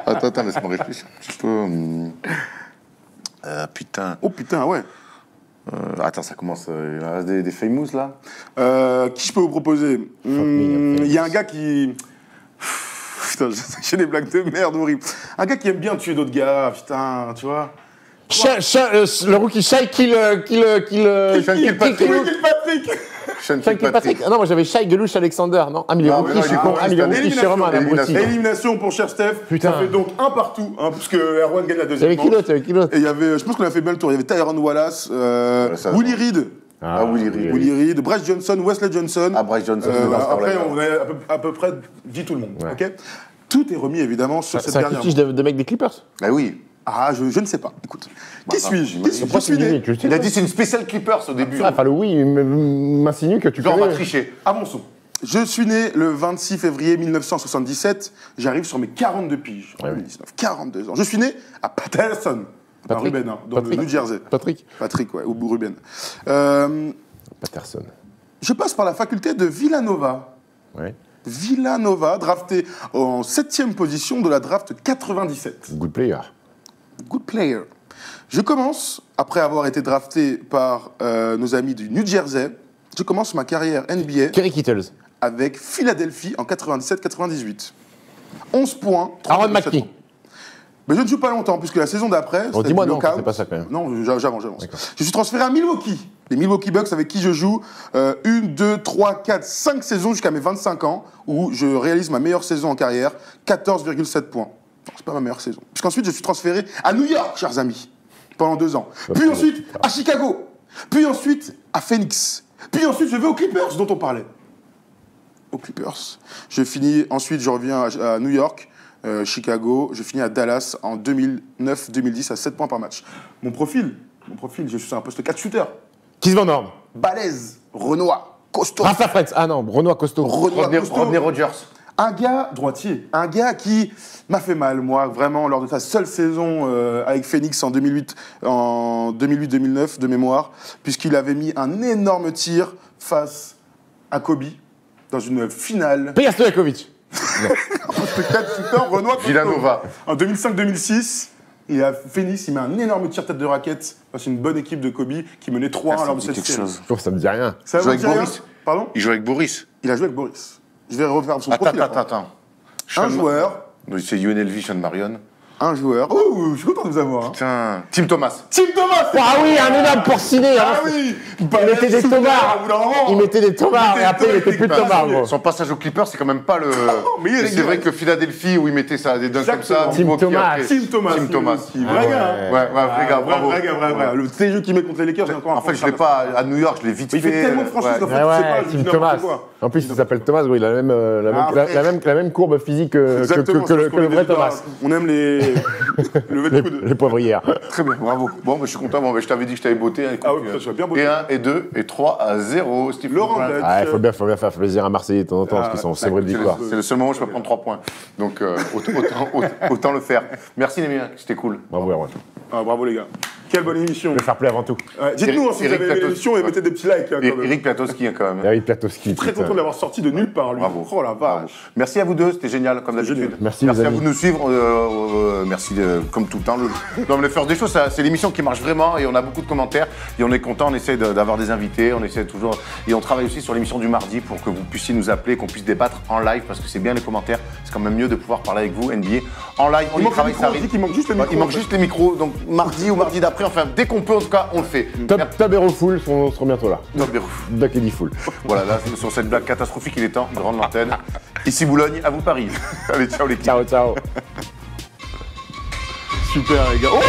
Attends, laisse-moi réfléchir un petit peu. Putain. Oh putain, ouais. Attends, ça commence. Il en reste des famous, là. Qui je peux vous proposer? Il y a un gars qui... Putain, j'ai des blagues de merde horribles. Un gars qui aime bien tuer d'autres gars, putain, tu vois. Le rookie Shai Kilpatrick. Patrick. Sean Shai Kilpatrick. Ah non, moi j'avais Shai Gelouch Alexander, non? Ah, mais il est Non, rookie, mais je suis non, con. Ah, mais il est rookie chez Romain, un abruti. Élimination pour cher Steph. Putain. Ça fait donc un partout, hein, puisque Erwan gagne la Il y deuxième avait qui manche. d'autre? Il y avait qui d'autre? Et il y avait, je pense qu'on a fait bien le tour. Il y avait Tyron Wallace, ça, Willie Reed. Ah, Willie Reed. Willie Reed, Bryce Johnson, Wesley Johnson. Ah, Bryce Johnson, c'est le master après, level. on a à peu près dit tout le monde. Ouais. Ok. Tout est remis évidemment sur cette C'est un dernière. cliché de mec des Clippers. Ah oui. Ah, je ne sais pas. Écoute, qui suis-je j'imagine. Je Pourquoi suis tu dis né que je sais Il a pas. dit c'est une spéciale Clippers au début. Ah, enfin, le oui, il m'insinue que tu Genre, on va connais. tricher. à mon son. Je suis né le 26 février 1977. J'arrive sur mes 42 piges en 2019. 42 ans. Je suis né à Patterson, à Patrick. Ruben, hein, dans Patrick. le New Jersey. Patrick Patrick, ouais, ou Ruben. Patterson. Je passe par la faculté de Villanova. Ouais. Villanova, drafté en 7e position de la draft 97. Good player. Good player. Je commence, après avoir été drafté par nos amis du New Jersey, je commence ma carrière NBA Kerry Kittles. avec Philadelphie en 97-98. 11 points. Aaron 37 McKee. points. Mais je ne joue pas longtemps, puisque la saison d'après. Bon, c'était dis-moi le non, lockout. c'est pas ça quand même. Non, j'avance. Je suis transféré à Milwaukee. Les Milwaukee Bucks avec qui je joue 1, 2, 3, 4, 5 saisons jusqu'à mes 25 ans, où je réalise ma meilleure saison en carrière, 14,7 points. Non, c'est pas ma meilleure saison. Puisqu'ensuite, je suis transféré à New York, chers amis, pendant 2 ans. Puis ensuite, à Chicago. Puis ensuite, à Phoenix. Puis ensuite, je vais aux Clippers, dont on parlait. Aux Clippers. Ensuite, je reviens à New York. Chicago, je finis à Dallas en 2009-2010 à 7 points par match. Mon profil, je suis un poste 4 shooter. Qui se vend norme? Balèze, Renoir, costaud. Rafa Fretz. Ah non, Renoir Costaud. Rodney Rogers. Un gars droitier, un gars qui m'a fait mal, moi, vraiment, lors de sa seule saison avec Phoenix en 2008-2009 de mémoire, puisqu'il avait mis un énorme tir face à Kobe dans une finale. Peja Stojakovic. Poste 4 shooter, Renoir, costaud. Villanova. En 2005-2006, il a Phoenix, il met un énorme tir tête de raquette face à une bonne équipe de Kobe qui menait 3-1 lors de cette série. Oh, ça me dit rien. Ça Il joue vous avec dit rien Boris. Pardon? Il joue avec Boris. Il a joué avec Boris. Je vais refaire son profil. Attends. Un joueur. Oui, c'est UNLV, Sean Marion. Un joueur. Oh, je suis content de vous avoir. Hein. Putain. Tim Thomas. Tim Thomas. Ah oui, un énorme porciné. Ah hein. oui. Il mettait des tomards. Il mettait des tomards et après il était plus de tomards, gros. Son passage aux Clippers, c'est quand même pas le. mais il est c'est régulier. vrai que Philadelphie, où il mettait ça, des dunks comme ça. Exactement. Tim Thomas. après- Tim Thomas. Tim Thomas. Vrai gars. hein. Ouais, vrai gars, bravo. Vrai gars. Le jeu qu'il met contre les Lakers, j'ai encore un En fait, je l'ai pas à New York, je l'ai vite Mais il fait tellement de franchise qu'en fait, Ouais, tu sais ouais, pas, je Tim dis n'importe Thomas. quoi. En plus, il s'appelle Thomas, gros. Il a la même courbe physique que Exactement, c'est ce qu'on le est vrai déjà- Thomas. On aime les. Le Les, coup de. les poivrières. Très bien, bravo. Bon, bah, je suis content. Bon, bah, je t'avais dit que je t'avais botté. Hein, écoute, Ah oui, putain, tu as bien botté. Et 1, et 2, et 3-0. Steve Laurent Brown. Blanc. Ah, il faut bien faire plaisir à Marseillais de temps en temps, parce qu'ils sont sébrés de C'est victoire. c'est le seul moment où je peux prendre 3 points. Donc, autant le faire. Merci, les mecs, c'était cool. Bravo, Erwan. Ah, bravo les gars. Quelle bonne émission. Le fair play avant tout. Ouais, dites-nous hein, si vous Eric avez aimé Platos. l'émission et mettez des petits likes. Hein, quand même. Eric Platowski, hein, quand même. Eric Platowski. Très putain. content de l'avoir sorti de nulle part, lui. Bravo. Oh la vache. Merci à vous deux, c'était génial, comme d'habitude. génial. Merci, les à amis. vous de nous suivre. Merci, comme tout le temps. Non, mais faire des choses, c'est l'émission qui marche vraiment et on a beaucoup de commentaires. Et on est content, on essaie d'avoir des invités, on essaie toujours. Et on travaille aussi sur l'émission du mardi pour que vous puissiez nous appeler, qu'on puisse débattre en live parce que c'est bien les commentaires. C'est quand même mieux de pouvoir parler avec vous, NBA. En live, on Il y manque travaille, le ça micro, on arrive. dit qu'il manque juste le micro, Il manque en fait. juste les micros, donc mardi ou mardi d'après, enfin, dès qu'on peut, en tout cas, on le fait. Tab et Refoul seront bientôt là. Top Bérouf. Duck et Diffoul. Voilà, là, sur cette blague catastrophique, il est temps de rendre l'antenne. Ici Boulogne, à vous Paris. Allez, ciao les Ciao, ciao. Super les gars. Oh